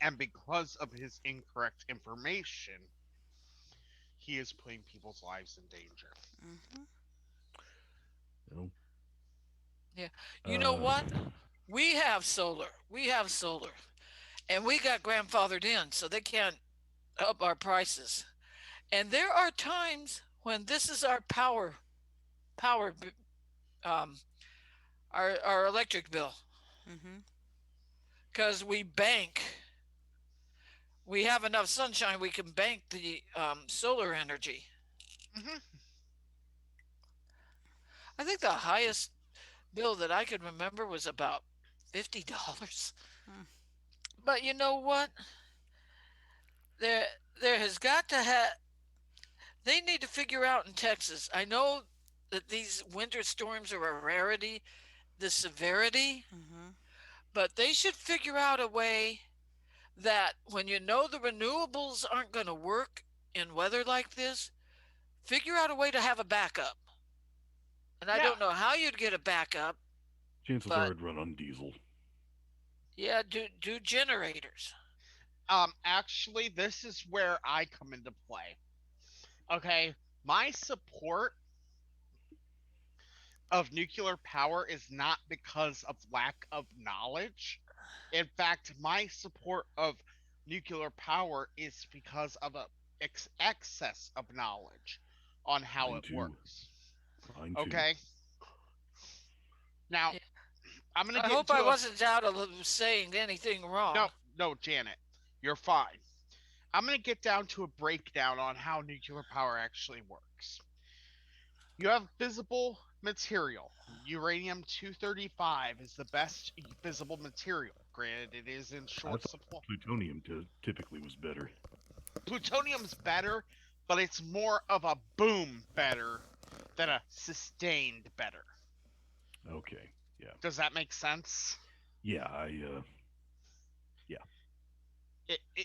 And because of his incorrect information, he is putting people's lives in danger. Hmm. you know, Yeah. You know uh, what? We have solar. We have solar. And we got grandfathered in, so they can't up our prices. And there are times when this is our power um our electric bill Hmm. cuz we have enough sunshine we can bank the solar energy. Hmm. I think the highest bill that I could remember was about $50. But you know what? There there has got to have they need to figure out in Texas. I know that these winter storms are a rarity, the severity, Hmm. but they should figure out a way that when you know the renewables aren't going to work in weather like this, figure out a way to have a backup. And I Yeah. don't know how you'd get a backup, chances are but it'd run on diesel. yeah, do generators. Actually, this is where I come into play. Okay, my support of nuclear power is not because of lack of knowledge. In fact, my support of nuclear power is because of a excess of knowledge on how Mine it too. works. Mine too. Okay, now Yeah. I'm gonna I get hope into I a wasn't out of saying anything no, wrong. no, Janet, you're fine. I'm gonna get down to a breakdown on how nuclear power actually works. You have visible material. Uranium 235 is the best visible material. Granted, it is in I short thought supply. plutonium typically was better. Plutonium's better, but it's more of a boom better than a sustained better. Okay. Yeah. Does that make sense? Yeah. Yeah.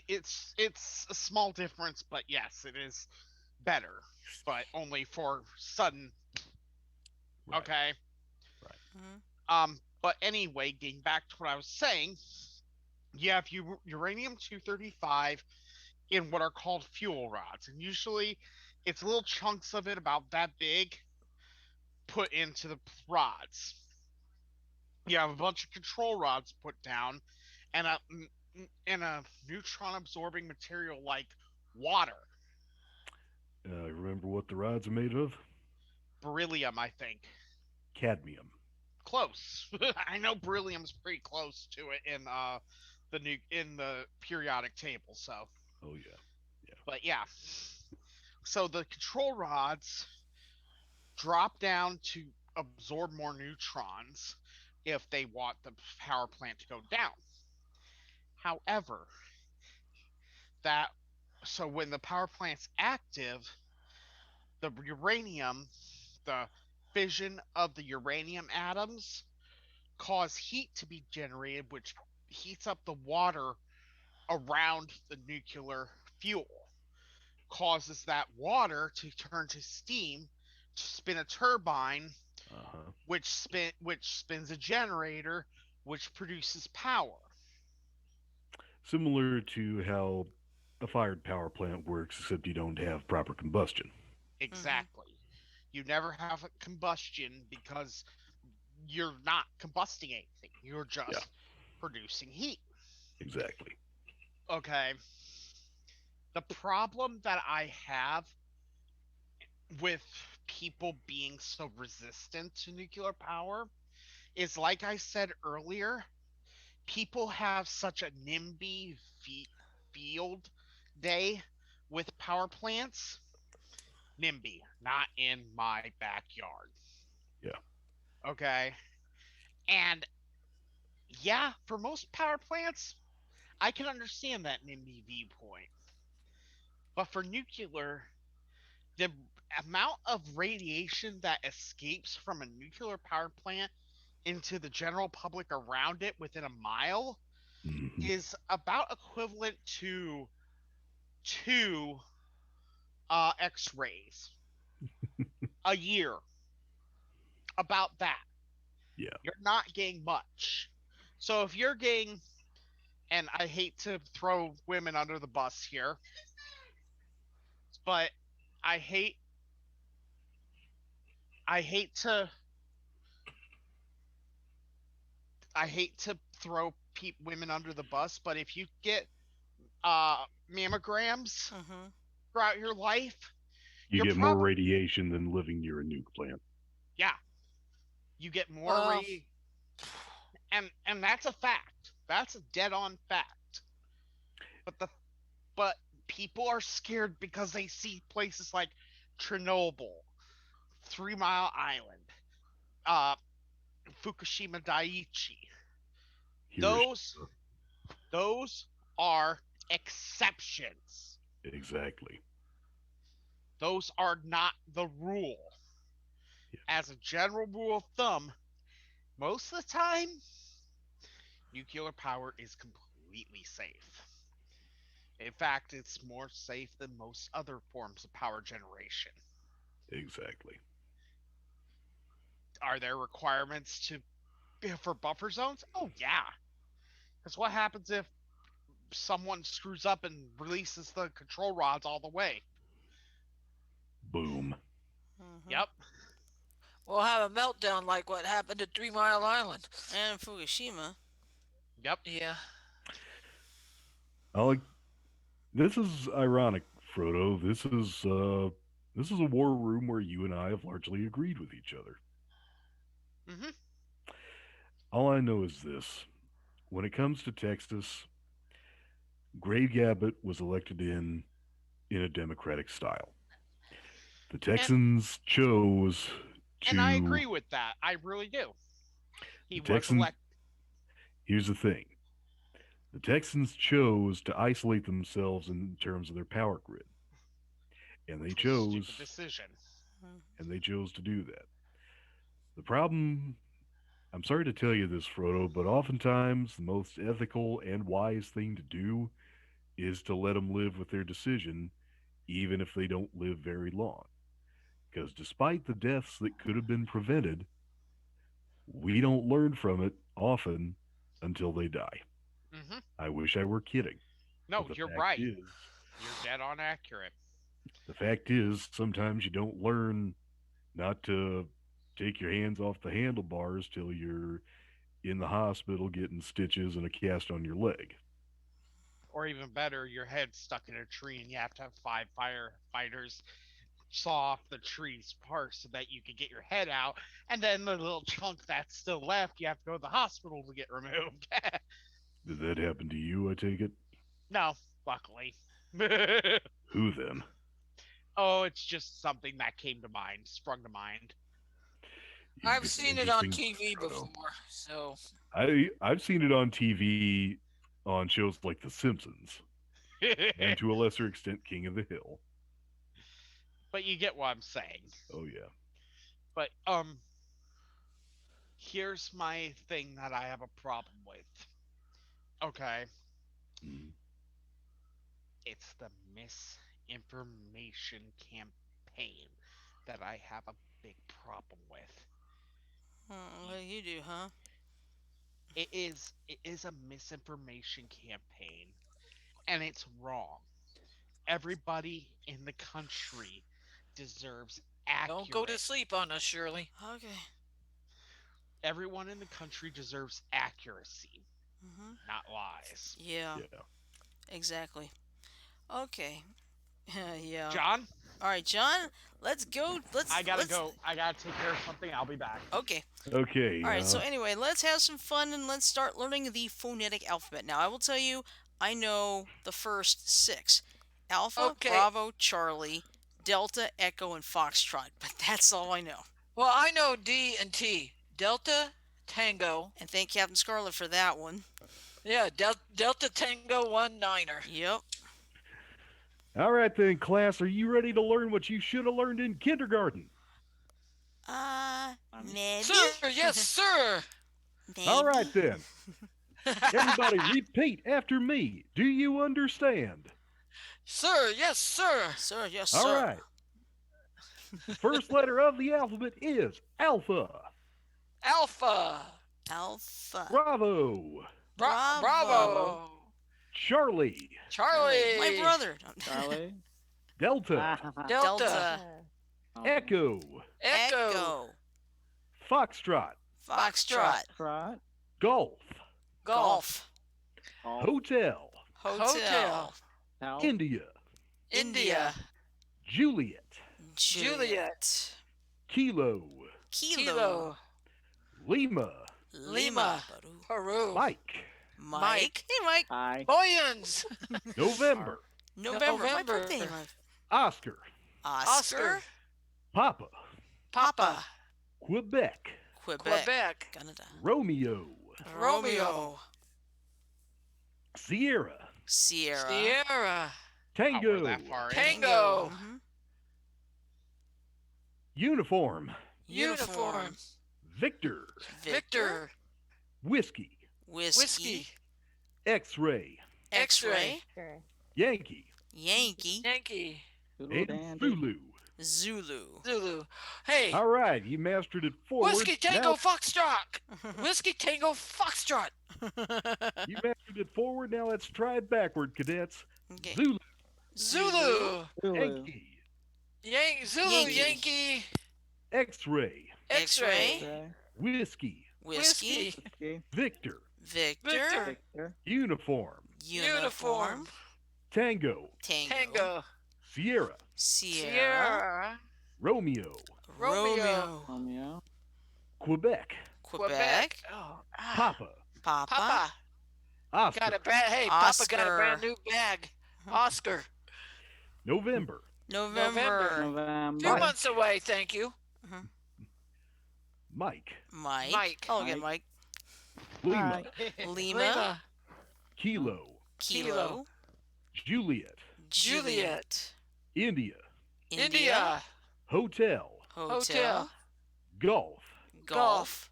It's a small difference, but yes, it is better, but only for sudden. Right. Okay. Right. Hmm. But anyway, getting back to what I was saying, you have uranium 235 in what are called fuel rods, and usually it's little chunks of it about that big put into the rods. You have a bunch of control rods put down, and a neutron absorbing material like water, Remember what the rods are made of? beryllium, I think. Cadmium. Close. I know beryllium's pretty close to it in the periodic table. So, Oh yeah, yeah. but yeah. So the control rods drop down to absorb more neutrons if they want the power plant to go down. However, that so when the power plant's active, the uranium, the fission of the uranium atoms cause heat to be generated, which heats up the water around the nuclear fuel, causes that water to turn to steam to spin a turbine, Uh huh. which spins a generator, which produces power. Similar to how a fired power plant works, except you don't have proper combustion. Mhm. Exactly. You never have a combustion because you're not combusting anything. You're Yeah, just producing heat. exactly. Okay. The problem that I have with people being so resistant to nuclear power is, like I said earlier, people have such a NIMBY field day with power plants. NIMBY, not in my backyard. Yeah. Okay. And yeah, for most power plants, I can understand that NIMBY viewpoint. But for nuclear, the amount of radiation that escapes from a nuclear power plant into the general public around it within a mile Hmm. is about equivalent to two X-rays a year. About that, Yeah. you're not getting much. So if you're getting, and I hate to throw women under the bus here, but I hate I hate to I hate to throw women under the bus, but if you get mammograms Mhm. throughout your life, You you're get more probably, radiation than living near a nuke plant. yeah, you get more Well, and that's a fact. That's a dead on fact. But the but people are scared because they see places like Chernobyl, 3 Mile Island, uh, Fukushima Daiichi. Those Hiroshima. those are exceptions. Exactly. Those are not the rule. Yeah. As a general rule of thumb, most of the time, nuclear power is completely safe. In fact, it's more safe than most other forms of power generation. Exactly. Are there requirements to for buffer zones? Oh yeah. Because what happens if someone screws up and releases the control rods all the way? Boom. Mhm. Yep. we'll have a meltdown like what happened at 3 Mile Island. And Fukushima. Yep. Yeah. I like. This is ironic, Frodo. This is a war room where you and I have largely agreed with each other. Hmm. All I know is this: when it comes to Texas, Greg Abbott was elected in a democratic style. The And Texans chose I to. agree with that. I really do. He The was Texans. elected. Here's the thing: the Texans chose to isolate themselves in terms of their power grid, and they Which was a stupid chose decision. Mhm. and they chose to do that. The problem, I'm sorry to tell you this, Frodo, but oftentimes the most ethical and wise thing to do is to let them live with their decision, even if they don't live very long. Because despite the deaths that could have been prevented, we don't learn from it often until they die. Hmm. I wish I were kidding, but No, you're right. You're dead on accurate. the fact is, sometimes you don't learn not to. take your hands off the handlebars till you're in the hospital getting stitches and a cast on your leg. Or even better, your head's stuck in a tree and you have to have 5 firefighters saw off the tree's part so that you can get your head out. And then the little chunk that's still left, you have to go to the hospital to get removed. Did that happen to you, I take it? No, luckily. Who then? Oh, it's just something that came to mind, sprung to mind. I've It's seen it on interesting. TV I don't know. before, so I've seen it on TV on shows like The Simpsons, and to a lesser extent, King of the Hill. But you get what I'm saying. Oh yeah. But here's my thing that I have a problem with. Okay, Mm. it's the misinformation campaign that I have a big problem with. Oh, what do you do, huh? It is a misinformation campaign, and it's wrong. Everybody in the country deserves don't go to accurate. sleep on us, Shirley. Okay. Everyone in the country deserves accuracy, not lies. Yeah, Yeah. exactly. Okay. Yeah. John, All right, John. Let's go. I gotta let's, go. I gotta take care of something. I'll be back. Okay. Okay. All right. So anyway, let's have some fun and let's start learning the phonetic alphabet. Now, I will tell you, I know the first 6: Alpha, Okay. Bravo, Charlie, Delta, Echo, and Foxtrot. But that's all I know. Well, I know D and T. Delta Tango. And thank Captain Scarlet for that one. Yeah, Delta Tango 1-9er. Yep. All right then, class. Are you ready to learn what you should have learned in kindergarten? Maybe. Sir, yes, sir. Maybe. All right then. Everybody, repeat after me. Do you understand? Sir, yes, sir. Sir, yes, All sir. right. The first letter of the alphabet is Alpha. Alpha. Alpha. Bravo. Bravo. Bravo. Charlie. Charlie. My brother. Charlie. Delta. Delta. Echo. Echo. Foxtrot. Foxtrot. Trot. Golf. Golf. Hotel. Hotel. Hotel. India. India. Juliet. Juliet. Kilo. Kilo. Lima. Lima. Peru. Mike. Mike. Hey, Mike. Hi. Boyens. November. November. My November. birthday month. Oscar. Oscar. Papa. Papa. Quebec. Quebec. Canada. Romeo. Romeo. Sierra. Sierra. Sierra. Oh, we're Tango. that far in. Tango. Mhm. Uniform. Uniform. Victor. Victor. Whiskey. Whiskey. X-ray. X-ray. Sure. Yankee. Yankee. Yankee. And Zulu. Zulu. Zulu. Hey. All right, you mastered it forward. Whiskey Tango Now, Foxtrot. Whiskey Tango Foxtrot. you mastered it forward. Now let's try it backward, cadets. Okay. Zulu. Zulu. Zulu. Yankee. Zulu. Yankee. Yankee. X-ray. X-ray. Okay. Whiskey. Whiskey. Okay. Victor. Victor. Victor. Victor. Uniform. Uniform. Tango. Tango. Sierra. Sierra. Sierra. Romeo. Romeo. Romeo. Quebec. Quebec. Oh. Papa. Papa. Papa. Oscar. Got a bad. Hey, Papa got a Oscar. brand new bag. Oscar. November. November. Two November. months away. Thank you. Mike. Mike. Mike. Oh, again, Mike. Lima. Hi. Lima. Kilo. Kilo. Juliet. Juliet. India. India. Hotel. Hotel. Golf. Golf.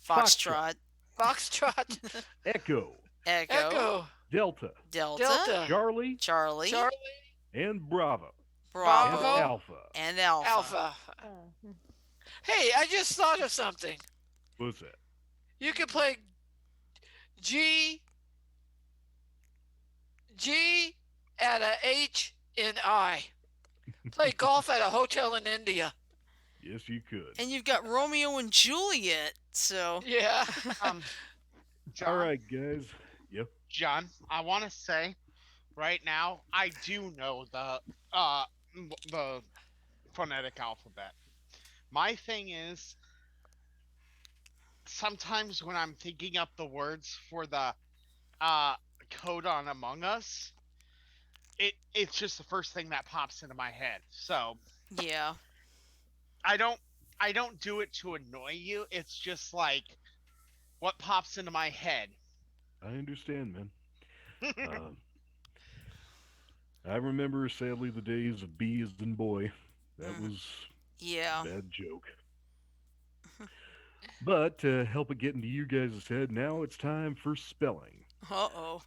Foxtrot. Foxtrot. Echo. Echo. Echo. Delta. Delta. Delta. Charlie. Charlie. Charlie. And Bravo. Bravo. And Bravo. Alpha. And Alpha. Alpha. Oh. Hey, I just thought of something. What's that? You could play G at a H in I. Play golf at a hotel in India. Yes, you could. And you've got Romeo and Juliet. So Yeah. Um, All John, right, guys. Yep. John, I want to say right now I do know the phonetic alphabet. My thing is sometimes when I'm thinking up the words for the uh code on Among Us, it's just the first thing that pops into my head. So yeah. I don't I don't do it to annoy you. It's just like what pops into my head. I understand, man. Uh, I remember, sadly, the days of B as in boy. That Mm, was yeah. a bad joke. But to help it get into you guys' head, now it's time for spelling. Uh-oh.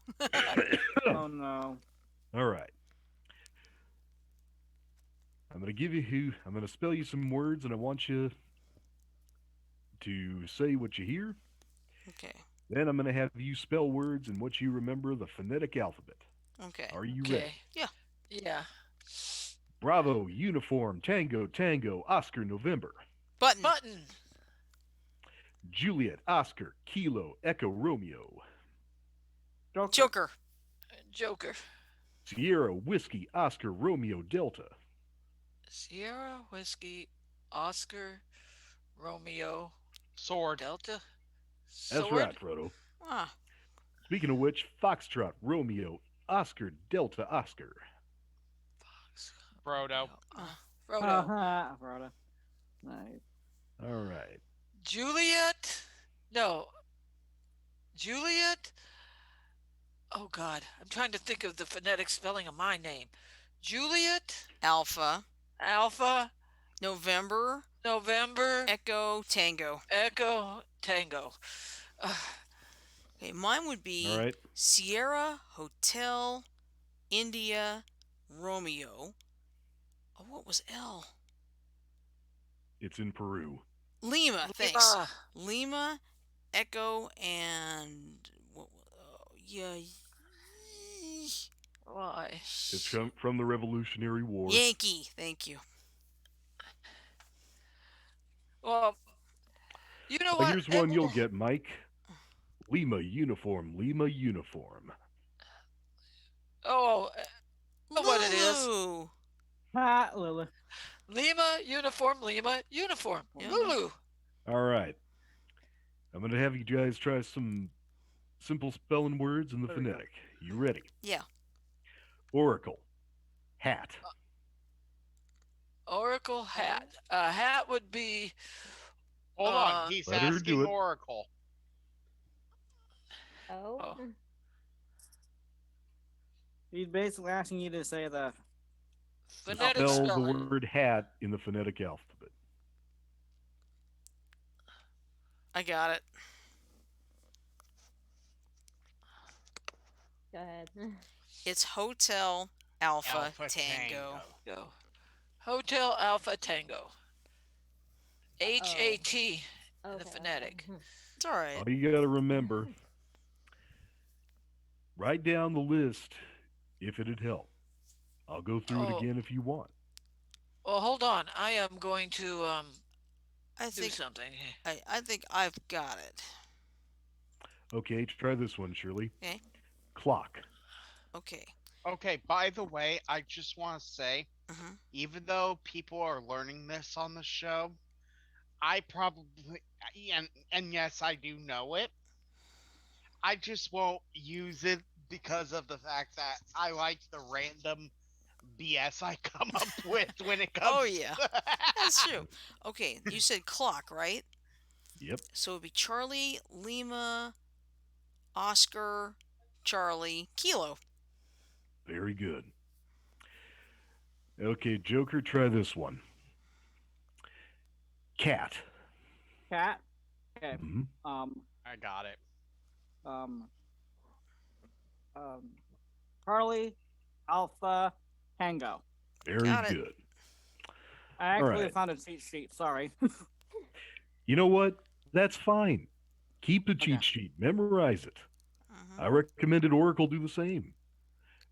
Oh no. All right. I'm going to give you who, I'm going to spell you some words, and I want you to say what you hear. Okay. Then I'm going to have you spell words and what you remember the phonetic alphabet. Okay. Are you Okay. ready? Yeah. Yeah. Bravo, uniform, tango, tango, Oscar, November. Button. Button. Juliet, Oscar, Kilo, Echo, Romeo. Joker. Joker. Joker. Sierra, Whiskey, Oscar, Romeo, Delta. Sierra Whiskey Oscar Romeo Sword. Delta That's Sword. right, Frodo. Ah. Speaking of which, Foxtrot, Romeo, Oscar, Delta, Oscar. Fox Frodo. Romeo Ah. Frodo. Frodo. Nice. All right. Juliet. No. Juliet. Oh God, I'm trying to think of the phonetic spelling of my name. Juliet. Alpha. Alpha. November. November. Echo. Tango. Echo. Tango. Uh, Okay, mine would All be right. Sierra Hotel India Romeo. Oh, what was L? It's in Peru. Lima. Thanks. Lima. Lima, Echo, and what? Oh, yeah. Why? It's from the Revolutionary War. Yankee. Thank you. Well, you know Well, what? here's one you'll get, Mike. Lima uniform, Lima uniform. Oh, I know what it is. Lulu. Ha, Lily. Lima uniform. Lima uniform. Yeah. Lulu. All right. I'm going to have you guys try some simple spelling words in the There we go. phonetic. You ready? Yeah. Oracle, hat. Oracle hat. A hat would be. Hold on, he's Let her do asking it. Oracle. Oh. Oh. He's basically asking you to say the Phonetic Spell the spelling. word hat in the phonetic alphabet. I got it. Go ahead. It's Hotel Alpha, Alpha Tango. Go. Hotel Alpha Tango. HAT in the Okay, phonetic. okay. It's all right. All you got to remember, write down the list if it'd help. I'll go through it Oh, again if you want. well, hold on. I am going to I do think something. I think I've got it. Okay, try this one, Shirley. Okay. Clock. Okay. Okay, by the way, I just want to say, Mhm. even though people are learning this on the show, I probably and yes, I do know it. I just won't use it because of the fact that I like the random BS I come up with when it Oh comes. yeah. That's true. Okay, you said clock, right? Yep, So it'd be Charlie, Lima, Oscar, Charlie, Kilo. very good. Okay, Joker, try this one. Cat. cat. Okay. Mhm. I got it. Um, um, Charlie, Alpha, Tango. Very Got it. good. I All actually right. found a cheat sheet. Sorry. You know what? That's fine. Keep the cheat Okay. sheet. Memorize it. I Mhm. recommended Oracle do the same.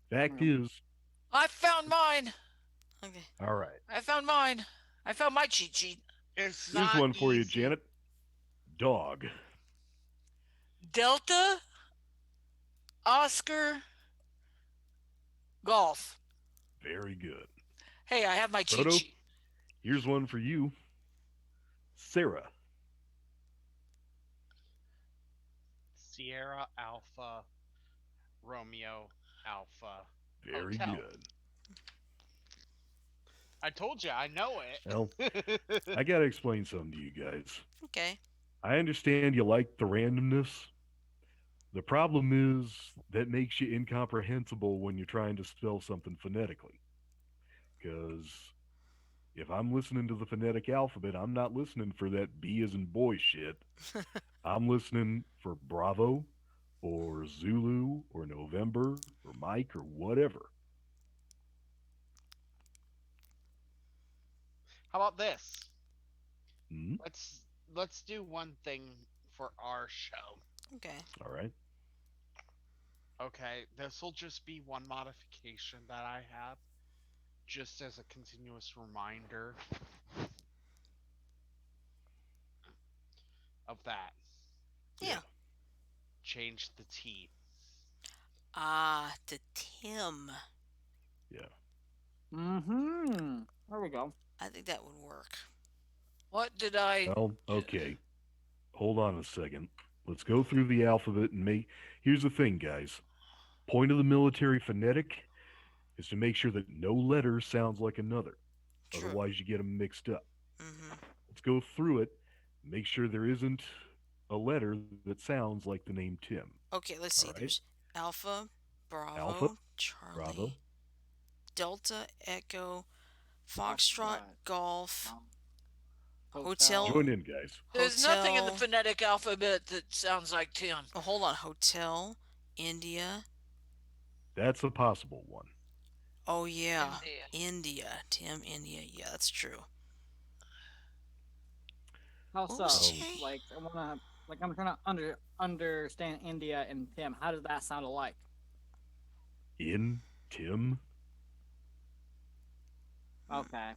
Fact Yeah. is, I found mine. Okay. all right. I found mine. I found my cheat sheet. It's Here's not one for you, easy. Janet. Dog. Delta, Oscar, Golf. Very good. Hey, I have my cheat Proto, sheet. here's one for you. Sarah. Sierra Alpha Romeo Alpha Very Hotel. good. I told you, I know Well, it. I gotta explain something to you guys. Okay. I understand you like the randomness. The problem is that makes you incomprehensible when you're trying to spell something phonetically. Because if I'm listening to the phonetic alphabet, I'm not listening for that B as in boy shit. I'm listening for Bravo or Zulu or November or Mike or whatever. How about this? Hmm? Let's do one thing for our show. Okay. All right. Okay, this will just be one modification that I have, just as a continuous reminder of that. Yeah. Yeah. Change the T. Ah, to Tim. Yeah. Mm-hmm. There we go. I think that would work. What did I? Well, okay. Hold on a second. Let's go through the alphabet and make. Here's the thing, guys. Point of the military phonetic is to make sure that no letter sounds like another. True. Otherwise, you get them mixed up. Mm-hmm. Let's go through it. Make sure there isn't a letter that sounds like the name Tim. Okay, let's All see. right. There's Alpha, Alpha, Bravo, Bravo. Charlie, Delta, Echo, Foxtrot, Foxtrot, Golf, hotel. Hotel, Join in, guys. There's nothing in the Hotel. phonetic alphabet that sounds like Tim. Oh, hold on. Hotel, India. That's a possible one. Oh, yeah. India. India. Tim, India. Yeah, that's true. How What was so? Oh, Jay? Like I wanna, like I'm trying to understand India and Tim. How does that sound alike? in Tim. Okay.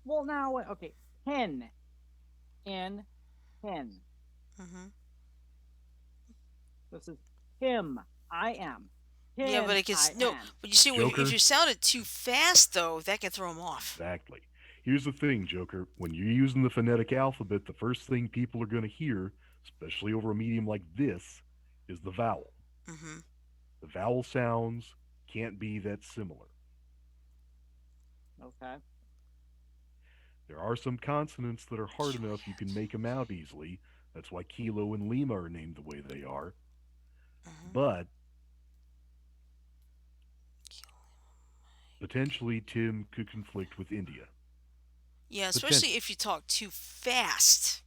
Well, now okay. Hen, in, hen. Mm-hmm. This is him. I am. Yeah, but Him. it gets I no. am. But you see, if Joker. you sound it too fast, though, that can throw them off. Exactly. Here's the thing, Joker. When you're using the phonetic alphabet, the first thing people are going to hear, especially over a medium like this, is the vowel. Mm-hmm. The vowel sounds can't be that similar. Okay. There are some consonants that are hard enough you can make them out easily. That's why Kilo and Lima are named the way they are. Mm-hmm. But potentially, Tim could conflict with India. Yeah, especially Potentially. if you talk too fast.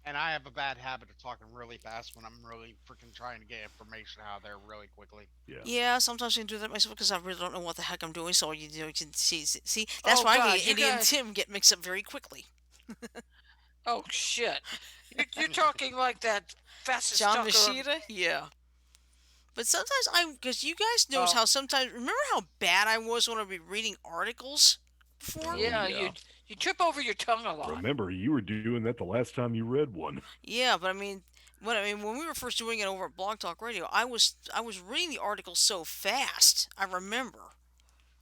And I have a bad habit of talking really fast when I'm really freaking trying to get information out of there really quickly. Yeah. Yeah, sometimes I can do that myself because I really don't know what the heck I'm doing. So you can see. That's Oh why God, me, you Indy, and guys. Tim get mixed up very quickly. Oh shit. You're talking like that fastest John talker. Machida, yeah. But sometimes because you guys notice Oh how sometimes remember how bad I was when I'd be reading articles before. Oh, yeah, yeah. you trip over your tongue a lot. Remember, you were doing that the last time you read one. Yeah, but when we were first doing it over at Blog Talk Radio, I was reading the article so fast. I remember.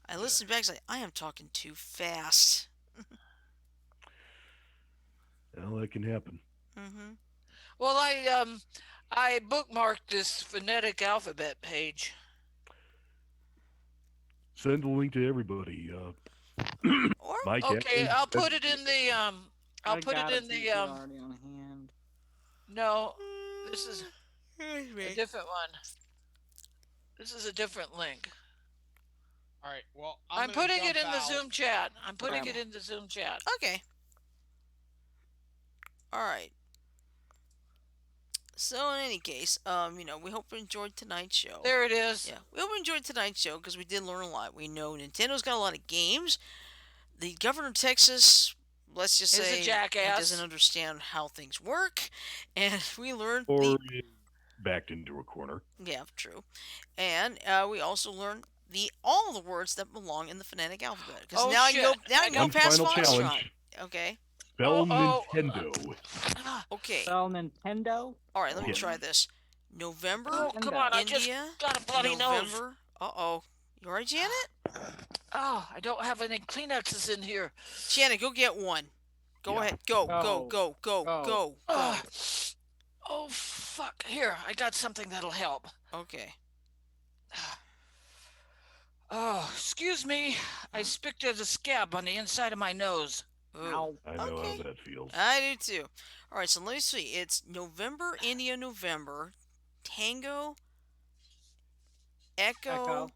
I Yeah. listened back and said, I am talking too fast. Well, that can happen. Mm-hmm. Well, I bookmarked this phonetic alphabet page. Send a link to everybody. Or Mike, Okay, Ashley, I'll put it in the I'll I put it got a in the PC already on hand. no, this is Here's a me. different one. This is a different link. All right, well, I'm gonna putting it jump in the out. Zoom chat. I'm putting Okay. it in the Zoom chat. Okay. All right. So in any case, we hope you enjoyed tonight's show. There it is. Yeah, we hope you enjoyed tonight's show because we did learn a lot. We know Nintendo's got a lot of games. The governor of Texas, let's just Is a say, he jackass. doesn't understand how things work, and we learned or backed into a corner. yeah, true, and we also learned all the words that belong in the phonetic alphabet. Because Oh, now shit. you I go One past final Foxtrot. challenge. Okay. Spell Oh. Nintendo. Okay. Spell Nintendo. All right, let me Yes. try this. November, Oh, come on. I just India, got a bloody nose. November. Uh-oh. You all right, Janet? Oh, I don't have any Kleenexes in here. Janet, go get one. Go Yeah. ahead. Go, go, Go. go, go, Go. go, go. Oh, oh, fuck. Here, I got something that'll help. Okay. Oh, excuse me. I spicked at a scab on the inside of my nose. Ooh. Ow. I know Okay. how that feels. I do too. All right, so let me see. It's November, India, November, Tango, Echo, Echo.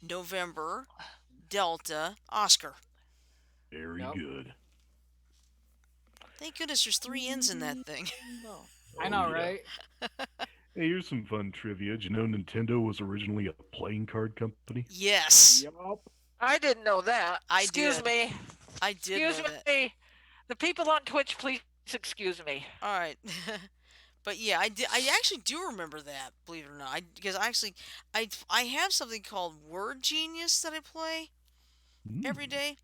November, Delta, Oscar. Very Yep. good. Thank goodness there's 3 N's in that thing. I Oh, know, yeah. right? Hey, here's some fun trivia. Did you know Nintendo was originally a playing card company? Yes, Yup. I didn't know that. I Excuse did. me. I did know Excuse that. me. The people on Twitch, please excuse me. All right. But yeah, I actually do remember that, believe it or not. Because I have something called Word Genius that I play every day.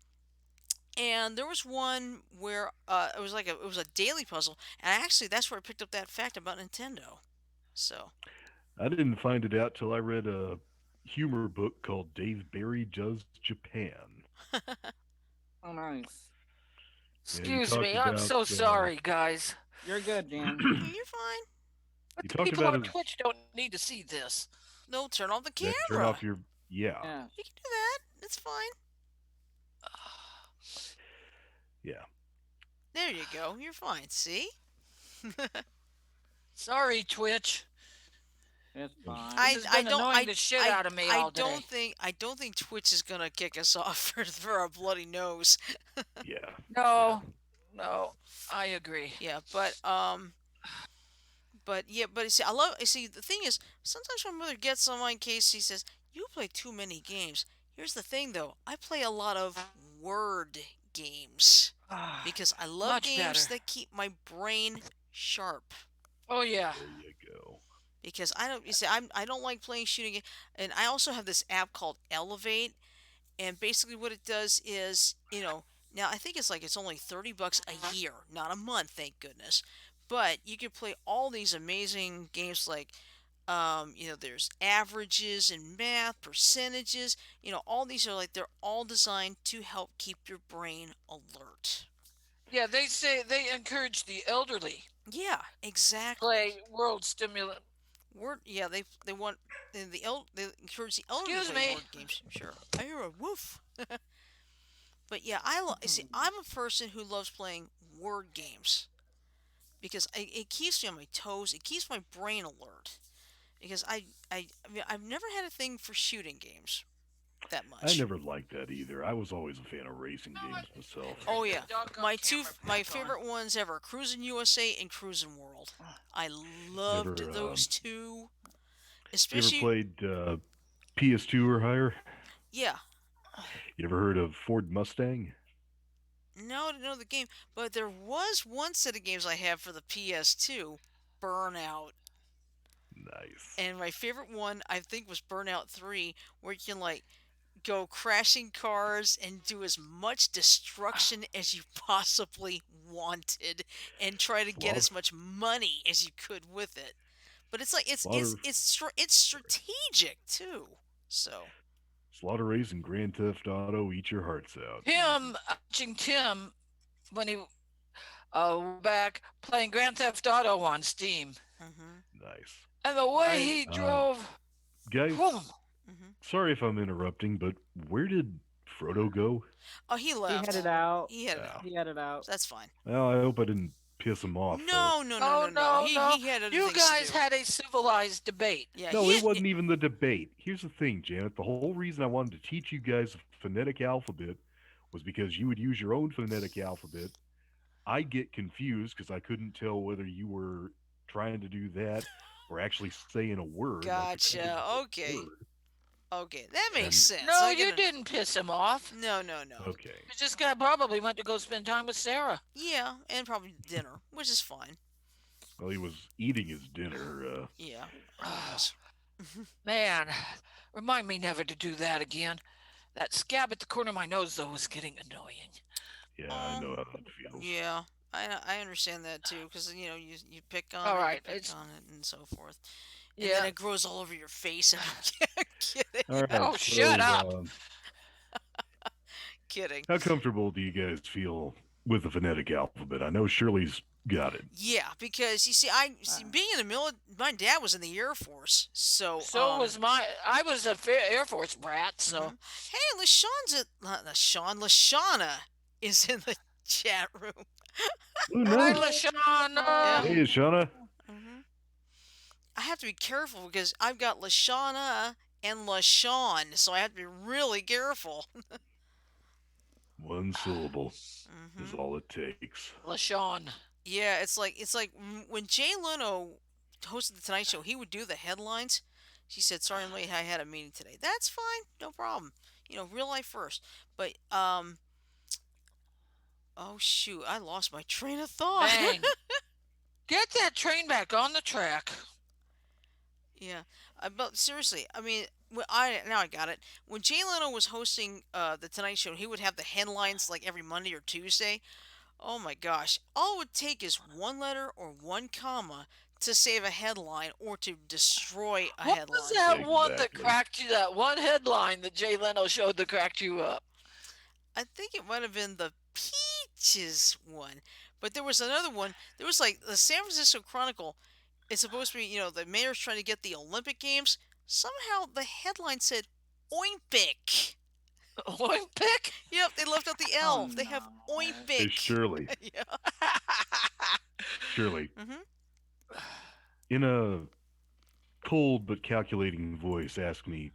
And there was one where it was a daily puzzle, and actually that's where I picked up that fact about Nintendo. So, I didn't find it out till I read a humor book called Dave Barry Does Japan. Oh, nice. Excuse talked me. I'm about, so sorry, guys. You're good, Jan. you're fine. But You the talked people about on his- Twitch don't need to see this. No, turn off the Yeah, camera. turn off your. Yeah. Yeah. You can do that. It's fine. Yeah. There you go. You're fine. See? Sorry, Twitch. It's fine. This has been annoying the shit out of me all day. I don't think Twitch is gonna kick us off for our bloody nose. Yeah. No, I agree. Yeah, but you see, the thing is, sometimes my mother gets on my case. She says, "You play too many games." Here's the thing, though. I play a lot of word games because I love Much games better. that keep my brain sharp. Oh yeah. There you go. Because I don't like playing shooting game, and I also have this app called Elevate, and basically what it does is, now I think it's only $30 a year, not a month, thank goodness. But you can play all these amazing games like, there's averages and math, percentages. All these are they're all designed to help keep your brain alert. Yeah, they say they encourage the elderly Yeah, exactly. play world stimulant. They want they encourage the elderly to Excuse play me. word games. Sure, I hear a woof. But yeah, see. Hmm. I'm a person who loves playing word games because it keeps me on my toes. It keeps my brain alert. Because I mean, I've never had a thing for shooting games that much. I never liked that either. I was always a fan of racing games myself. Oh yeah, Doggone my camera back on. favorite ones ever: Cruising USA and Cruising World. I loved Never, those two, You ever especially. played PS2 or higher? Yeah, You ever heard of Ford Mustang? no, I didn't know the game, but there was one set of games I had for the PS2, Burnout. Nice. And my favorite one, I think, was Burnout 3, where you can, go crashing cars and do as much destruction as you possibly wanted and try to get as much money as you could with it. But it's it's strategic, too. So. Slaughter Race and Grand Theft Auto eat your hearts out. Watching Tim when he back playing Grand Theft Auto on Steam, Mm-hmm. Nice. and the way he drove. Guys, Whoa. sorry if I'm interrupting, but where did Frodo go? Oh, he He left. headed out. He headed Yeah. out. He headed out. That's fine. Well, I hope I didn't piss him off. No. No. He had other You things to guys do. had a civilized debate. Yeah, No, he it wasn't even the debate. Here's the thing, Janet. The whole reason I wanted to teach you guys the phonetic alphabet was because you would use your own phonetic alphabet. I get confused because I couldn't tell whether you were trying to do that or actually saying a word. like a Gotcha. single Okay. word. Okay, that makes And- sense. No, I you gotta- didn't piss him off. No. Okay. You just probably went to go spend time with Sarah. Yeah, and probably dinner, which is fine. Well, he was eating his dinner. Yeah. I guess. Man, remind me never to do that again. That scab at the corner of my nose, though, was getting annoying. Yeah, I Oh, know how that feels. yeah. I understand that too, because you pick on All it, you right, pick it's on it, and so forth, and then yeah. it grows all over your face. And I'm All kidding, I'm right, Oh, shut so up. kidding. how comfortable do you guys feel with the phonetic alphabet? I know Shirley's got it. Yeah, because you see, being in the military. My dad was in the Air Force, so So was my. I was a Air Force brat, so. Hey, LaShawn's at Lashana is in the chat room. Oh, Hi, nice. Yeah. Lashana. Hey, Shauna. hmm I have to be careful because I've got Lashana and LaShawn, so I have to be really careful. One syllable is hmm all it takes. LaShawn. Yeah, it's like when Jay Leno hosted the Tonight Show, he would do the headlines. She said, "Sorry, I'm late. I had a meeting today." That's fine, no problem. Real life first. But oh shoot, I lost my train of thought. Bang. Get that train back on the track. Yeah, but seriously, I mean, I got it. When Jay Leno was hosting the Tonight Show, he would have the headlines like every Monday or Tuesday. Oh my gosh, all it would take is one letter or one comma to save a headline or to destroy a What was headline. that one that Exactly. cracked you? That one headline that Jay Leno showed that cracked you up? I think it might have been the Peaches one, but there was another one. There was like the San Francisco Chronicle. It's supposed to be, the mayor's trying to get the Olympic Games. Somehow the headline said Oimpic. Olympic? Yep, they left out the Oh L. They have no. Hey, Oimpic. Shirley. Yeah. Shirley, hmm in a cold but calculating voice, ask me,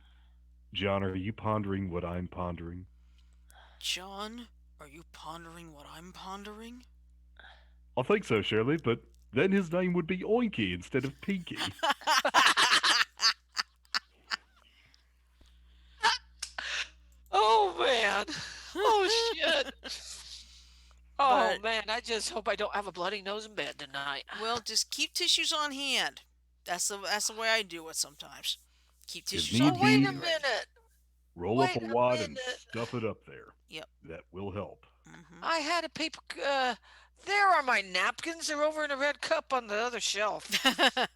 John, are you pondering what I'm pondering? John, are you pondering what I'm pondering? I think so, Shirley, but then his name would be Oinky instead of Pinky. Oh, man. Oh, shit. Oh, But man. I just hope I don't have a bloody nose in bed tonight. well, just keep tissues on hand. That's the way I do it sometimes. Keep If tissues on need Oh, wait hand a and be, ready. minute. roll up Wait a a wad and minute. stuff it up there. Yep. That will help. I had a paper. There are my napkins. They're over in a red cup on the other shelf.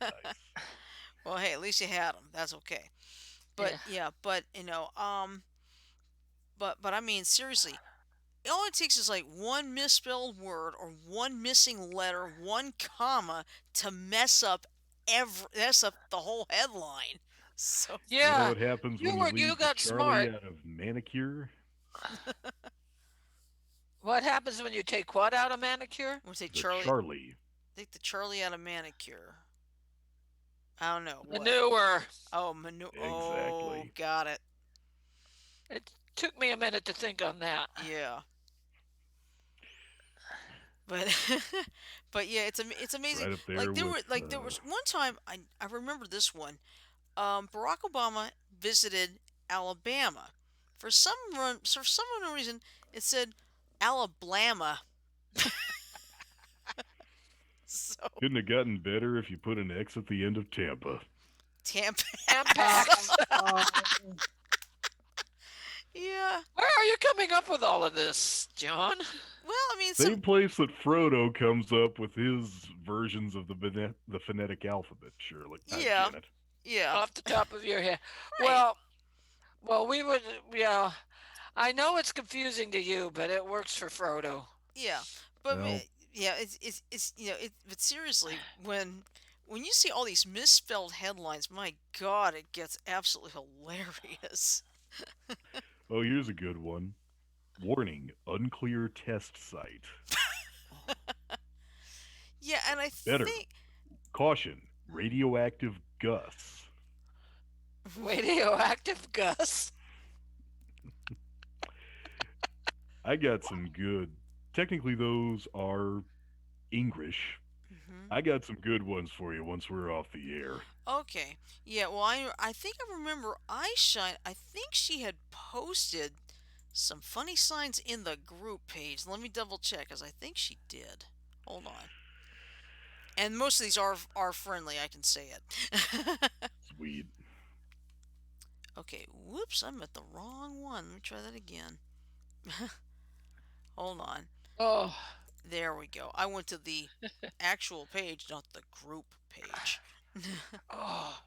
Nice. Well, hey, at least you had them. That's okay. But Yeah. yeah, but but I mean, seriously, all it takes is like one misspelled word or one missing letter, one comma to mess up the whole headline. So You know Yeah. what happens when You you were you leave the got Charlie smart. out of manicure? What happens when you take what out of manicure? we'll take The Charlie, Charlie. take the Charlie out of manicure. I don't know what. Manure. Oh, manu. Oh, Exactly. got it. It took me a minute to think on that. Yeah, but but yeah, it's amazing. Right up there Like with there was one time I remember this one. Barack Obama visited Alabama. For some unknown reason, it said Alabama. So couldn't have gotten better if you put an X at the end of Tampa. Tampa. Tampax. Uh, Yeah. Where are you coming up with all of this, John? Well, I mean, Same place that Frodo comes up with his versions of the phonetic alphabet, Shirley. Yeah. Janet. Yeah. Off the top of your head. Right. Well, we would. Yeah, I know it's confusing to you, but it works for Frodo. Yeah. But Well, yeah, it's but seriously, when you see all these misspelled headlines, my God, it gets absolutely hilarious. oh, here's a good one. Warning, unclear test site. Yeah, and I Better. think Caution, radioactive Gus. Radioactive Gus. I got some good. Technically, those are English. Mhm. I got some good ones for you once we're off the air. Okay. Yeah, well, I think I remember Eyeshine. I think she had posted some funny signs in the group page. Let me double check, as I think she did. Hold on. And most of these are friendly. I can say it. Sweet. Okay. Whoops! I'm at the wrong one. Let me try that again. Hold on. Oh, There we go. I went to the actual page, not the group page. oh.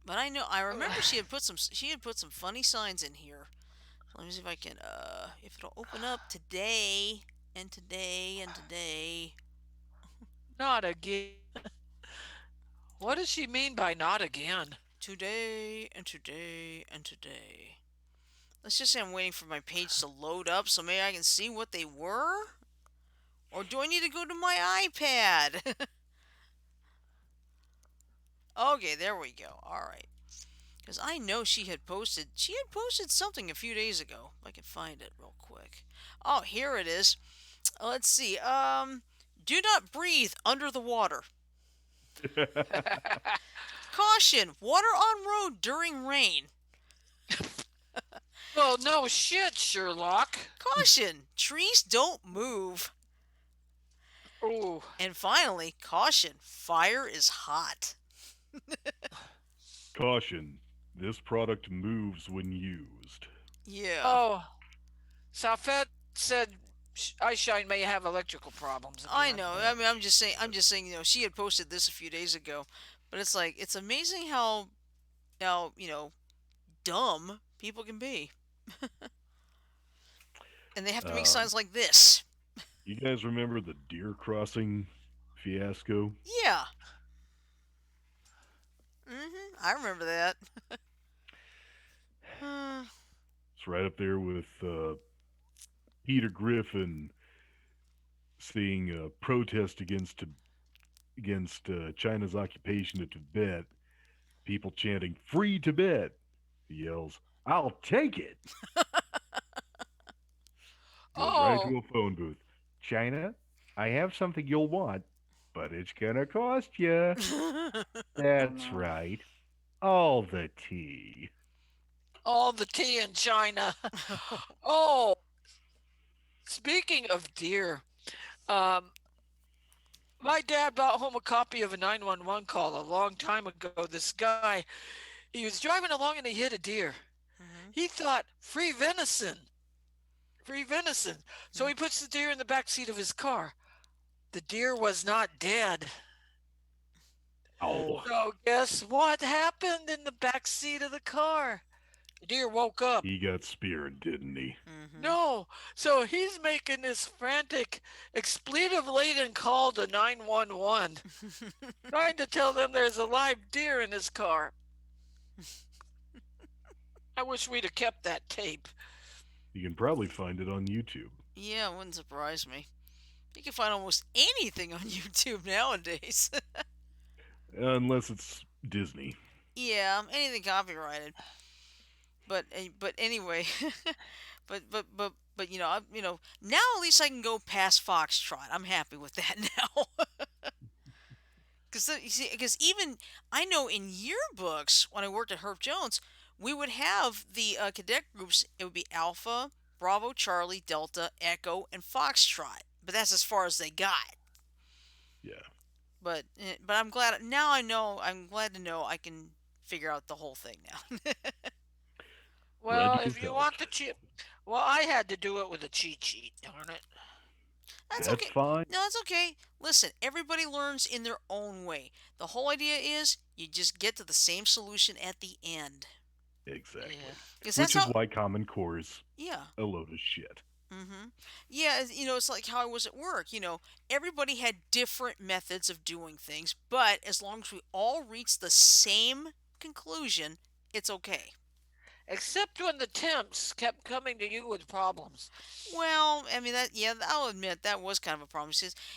But I remember she had put some funny signs in here. Let me see if I can if it'll open up today and today and today. Not again. What does she mean by not again? Today and today and today. Let's just say I'm waiting for my page to load up so maybe I can see what they were. Or do I need to go to my iPad? Okay, there we go. All right. Because I know she had posted something a few days ago. If I can find it real quick. Oh, here it is. Let's see. Do not breathe under the water. Caution, water on road during rain. Well, no shit, Sherlock. Caution, trees don't move. Oh, And finally, caution, fire is hot. Caution: this product moves when used. Yeah. oh. Safet said Eyeshine may have electrical problems I again. know. I mean, I'm just saying, she had posted this a few days ago, but it's like it's amazing how dumb people can be, and they have to make Um, signs like this. you guys remember the deer crossing fiasco? Yeah. I remember that. Uh, It's right up there with Peter Griffin seeing a protest against China's occupation of Tibet. People chanting "Free Tibet." He yells, "I'll take it." Goes right Oh, into a phone booth. China, I have something you'll want, but it's gonna cost you. Oh That's no. right. All the tea. all the tea in China. Oh, speaking of deer, um, my dad brought home a copy of a 911 call a long time ago. This guy, he was driving along and he hit a deer. Mhm. He thought free venison, free venison. So he puts the deer in the back seat of his car. The deer was not dead. Ow. Oh. So guess what happened in the back seat of the car? The deer woke up. He got speared, didn't he? Mhm. No. So he's making this frantic, expletive laden call to 911, trying to tell them there's a live deer in his car. I wish we'd have kept that tape. You can probably find it on YouTube. Yeah, it wouldn't surprise me. You can find almost anything on YouTube nowadays. Unless it's Disney. Yeah, anything copyrighted. But anyway, but now at least I can go past Foxtrot. I'm happy with that now. Because you see, because even I know in yearbooks when I worked at Herb Jones, we would have the cadet groups. It would be Alpha, Bravo, Charlie, Delta, Echo, and Foxtrot. But that's as far as they got. Yeah. But I'm glad now. I know. I'm glad to know I can figure out the whole thing now. Glad Well, to have if you want helped. the cheat, well, I had to do it with a cheat sheet. Darn it. That's That's okay. fine. No, it's okay. Listen, everybody learns in their own way. The whole idea is you just get to the same solution at the end. Yeah. Exactly. Because that's Which is how. why Common Core is Yeah. a load of shit. Yeah, it's like how I was at work. Everybody had different methods of doing things, but as long as we all reach the same conclusion, it's okay. Except when the temps kept coming to you with problems. Well, I mean yeah, I'll admit that was kind of a problem.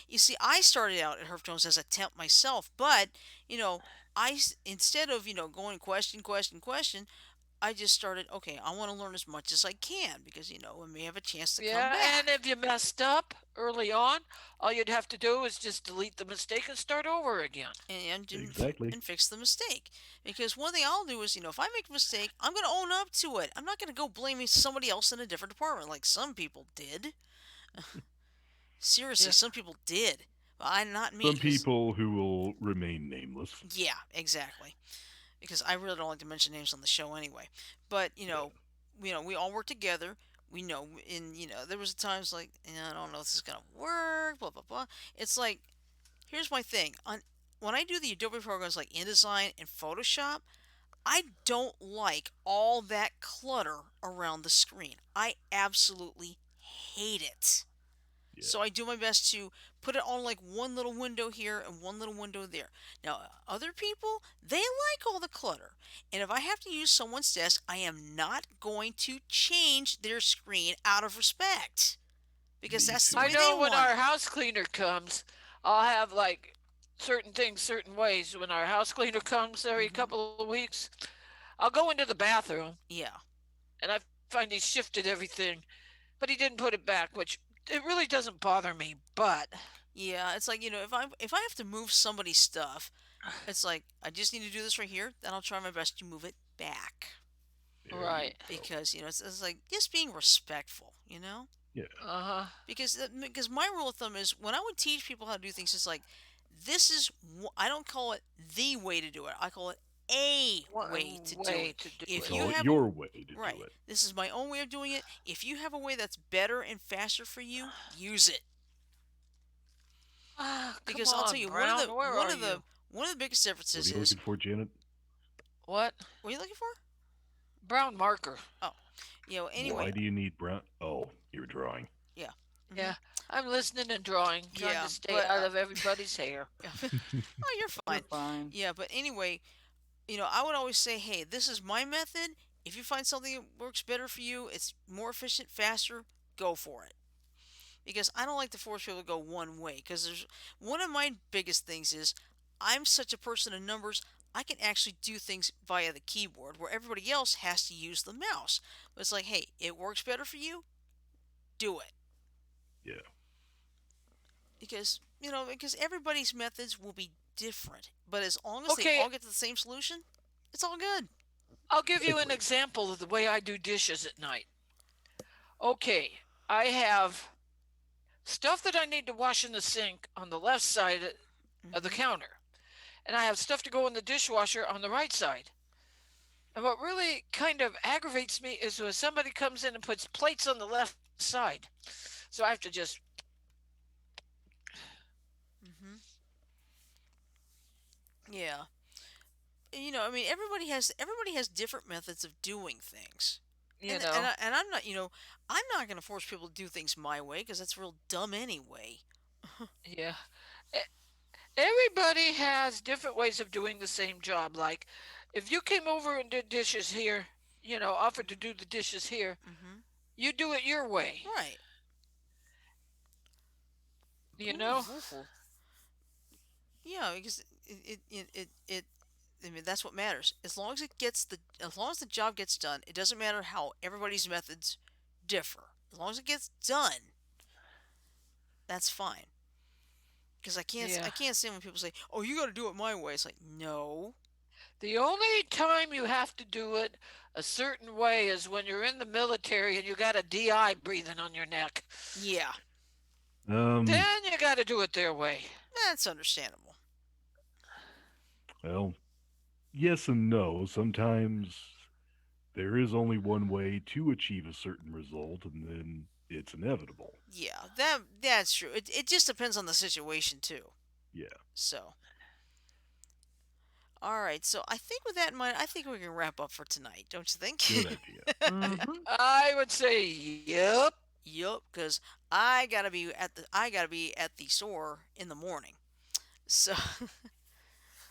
You see, I started out at Herb Jones as a temp myself, but you know, instead of going question, question, question, I just started. Okay, I want to learn as much as I can because I may have a chance to come Yeah, and back. if you messed up early on, all you'd have to do is just delete the mistake and start over again. Exactly. And fix the mistake. Because one thing I'll do is, if I make a mistake, I'm going to own up to it. I'm not going to go blaming somebody else in a different department like some people did. Seriously, Yeah. some people did. But not me. Some Because people who will remain nameless. yeah, exactly. Because I really don't like to mention names on the show anyway. But Yeah. we all work together. We know, there was times like, I don't know if this is gonna work, blah blah blah. It's like, here's my thing on when I do the Adobe programs like InDesign and Photoshop. I don't like all that clutter around the screen. I absolutely hate it. Yeah. So I do my best to put it on like one little window here and one little window there. Now, other people, they like all the clutter. And if I have to use someone's desk, I am not going to change their screen out of respect because Me that's the too. I way they know when want our it. house cleaner comes, I'll have like certain things certain ways. When our house cleaner comes every Hmm. couple of weeks, I'll go into the bathroom Yeah. and I find he shifted everything, but he didn't put it back, which it really doesn't bother me. But Yeah, it's like, if I have to move somebody's stuff, it's like I just need to do this right here, then I'll try my best to move it back. There you right, go. Because it's like just being respectful. Yeah. uh huh, Because my rule of thumb is when I would teach people how to do things, it's like this is I don't call it the way to do it. I call it a way to one do it. way to do You If it. you call it have a your way to do right, it. this is my own way of doing it. If you have a way that's better and faster for you, use it. Ah, come Because I'll tell on, you Brown, where are you? one of the biggest What are differences you is looking for, Janet? What? what are you looking for? Brown marker. Oh, well, Why anyway, do you need brown? Oh, you're drawing. yeah. Hmm. Yeah, I'm listening and drawing, trying Yeah, to stay but out of everybody's hair. oh, you're You're fine. fine. Yeah, but anyway, I would always say, hey, this is my method. If you find something that works better for you, it's more efficient, faster, go for it. Because I don't like to force people to go one way. Because there's one of my biggest things is I'm such a person of numbers. I can actually do things via the keyboard where everybody else has to use the mouse. But it's like, hey, it works better for you, do it. Yeah. Because everybody's methods will be different. But as long as they Okay, all get to the same solution, it's all good. I'll give you an Agreed. example of the way I do dishes at night. Okay, I have stuff that I need to wash in the sink on the left side of the Hmm. counter, and I have stuff to go in the dishwasher on the right side. And what really kind of aggravates me is when somebody comes in and puts plates on the left side. So I have to just, Hmm. Yeah. I mean, everybody has different methods of doing things, you know, and I'm not gonna force people to do things my way because that's real dumb anyway. yeah. E- Everybody has different ways of doing the same job. Like, if you came over and did dishes here, offered to do the dishes here, Hmm. you do it your way, Right. you Ooh, know? ooh, ooh. Yeah, because it I mean, that's what matters. As long as the job gets done, it doesn't matter how everybody's methods differ. As long as it gets done, that's fine. Because I Yeah. can't stand when people say, "Oh, you got to do it my way." It's like, no. The only time you have to do it a certain way is when you're in the military and you got a DI breathing on your neck. Yeah, Um. Then you got to do it their way. that's understandable. Well, yes and no. Sometimes there is only one way to achieve a certain result, and then it's inevitable. Yeah, that's true. It just depends on the situation too. Yeah. So, all right. So I think with that in mind, I think we can wrap up for tonight. Don't you Good think? idea. Mm-hmm. I would say, yep. Yup, because I gotta be at the store in the morning. So,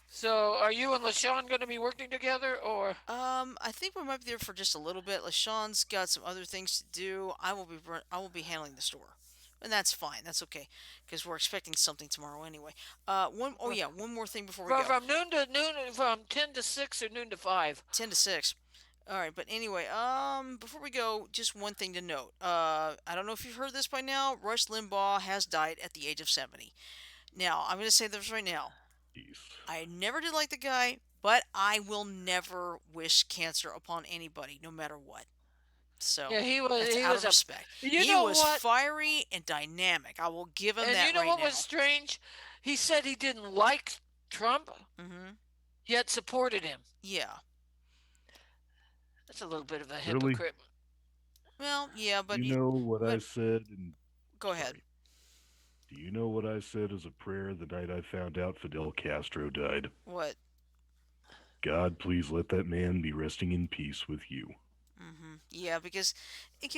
So are you and LaShawn going to be working together or? I think we might be there for just a little bit. LaShawn's got some other things to do. I will be handling the store, and that's fine. That's okay, because we're expecting something tomorrow anyway. One more thing before we go. From noon to noon, from 10 to 6 or noon to 5. 10 to 6. All right, but anyway, before we go, just one thing to note. I don't know if you've heard this by now. Rush Limbaugh has died at the age of 70. Now, I'm going to say this right now. Jeez. I never did like the guy, but I will never wish cancer upon anybody, no matter what. So, Yeah, he was that's he out was of a respect. You He know was what? fiery and dynamic. I will give him And you that know right what was now. strange? He said he didn't like Trump, Hmm. yet supported him. Yeah. That's a little bit of a Really? hypocrite. Well, yeah, Do but you know what I but said? And go ahead. sorry, do you know what I said as a prayer the night I found out Fidel Castro died? What? God, please let that man be resting in peace with you. Yeah, because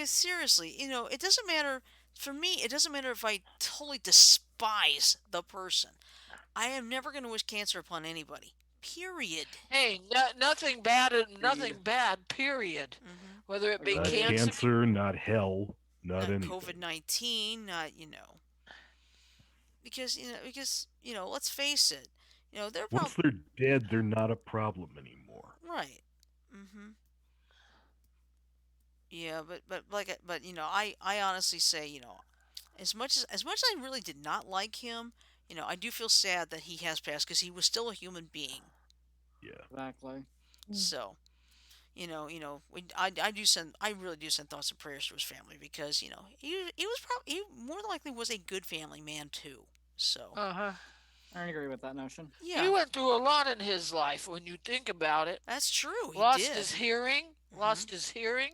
seriously, it doesn't matter for me. It doesn't matter if I totally despise the person. I am never going to wish cancer upon anybody. Period. Hey, nothing bad, Agreed. nothing bad. Period. Mm-hmm. Whether it be Not Agreed. cancer. cancer, not hell, not Not COVID anything. 19. Not because let's face it. They're Once probably they're dead, they're not a problem anymore. right. Mm-hmm. Yeah, but I honestly say as much as I really did not like him, I do feel sad that he has passed because he was still a human being. Yeah. Exactly. So I really do send thoughts and prayers to his family because he was probably he more than likely was a good family man too. So Uh huh. I agree with that notion. He yeah, went through a lot in his life when you think about it. that's true. He Lost did. his hearing, Hmm. lost his hearing.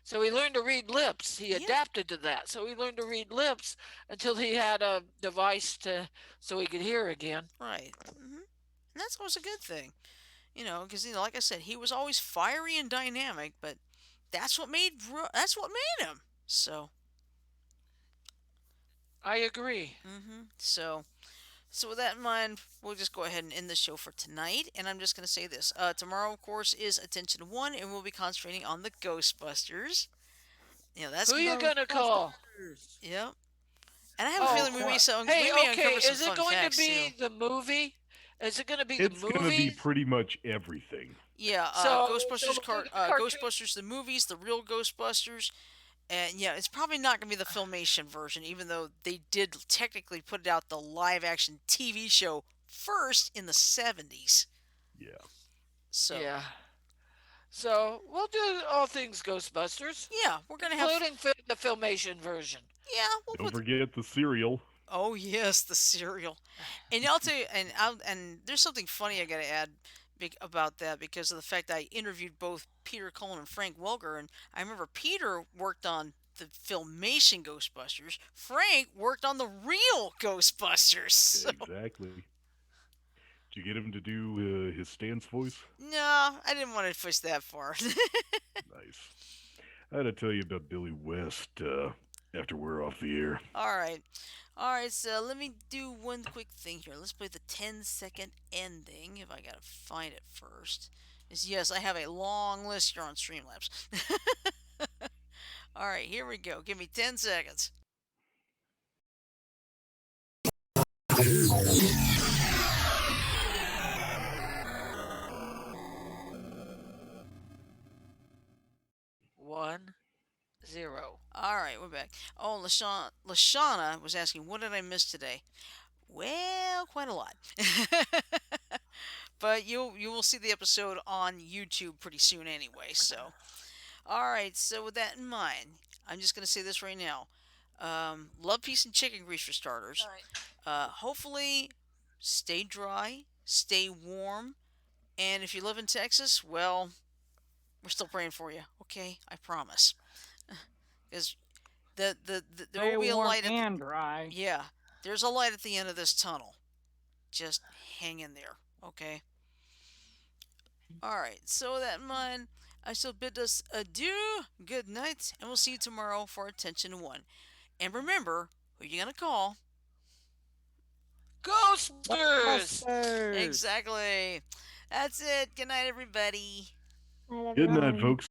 So he learned to read lips. He Yeah, adapted to that. So he learned to read lips until he had a device to so he could hear again. right. And that's always a good thing. Because like I said, he was always fiery and dynamic, but that's what made him. So, I agree. so with that in mind, we'll just go ahead and end the show for tonight. And I'm just going to say this: tomorrow, of course, is Attention One, and we'll be concentrating on the Ghostbusters. That's Who gonna. you gonna call? Ghostbusters. Yep. And I have a Oh, feeling hey, we may okay. uncover some Is it fun going to facts too. be the movie? Is it going to be the It's going to be movie? pretty much everything. Yeah, So cartoon. Ghostbusters the movies, the real Ghostbusters, and yeah, it's probably not gonna be the filmation version, even though they did technically put out the live action TV show first in the '70s. Yeah. So Yeah. So we'll do all things Ghostbusters, yeah, we're gonna have including the filmation version. yeah, we'll Don't put forget the cereal. oh yes, the cereal, and I'll tell you, and there's something funny I gotta add about that because of the fact that I interviewed both Peter Cullen and Frank Welker, and I remember Peter worked on the filmation Ghostbusters. Frank worked on the real Ghostbusters. So, Exactly. Did you get him to do his Stan's voice? no, I didn't want to push that far. Nice. I had to tell you about Billy West after we're off the air. All right. All right, so let me do one quick thing here. Let's play the 10-second ending if I gotta find it first. Yes, I have a long list here on Streamlabs. All right, here we go. Give me 10 seconds. One, zero. All right, we're back. Oh, Lashana was asking, what did I miss today? Well, quite a lot. But you will see the episode on YouTube pretty soon anyway. So, all right. So with that in mind, I'm just gonna say this right now. Love, peace, and chicken grease for starters. All right. Hopefully, stay dry, stay warm, and if you live in Texas, well, we're still praying for you. Okay, I promise. Because there Stay will be a warm light at and dry. yeah, there's a light at the end of this tunnel. Just hang in there. Okay. All right. So with that in mind, I shall bid us adieu, good night, and we'll see you tomorrow for Attention One. And remember, who you gonna call? Ghostbusters. Ghostbusters. Exactly. That's it. Good night, everybody. Night, Good night, everyone. folks.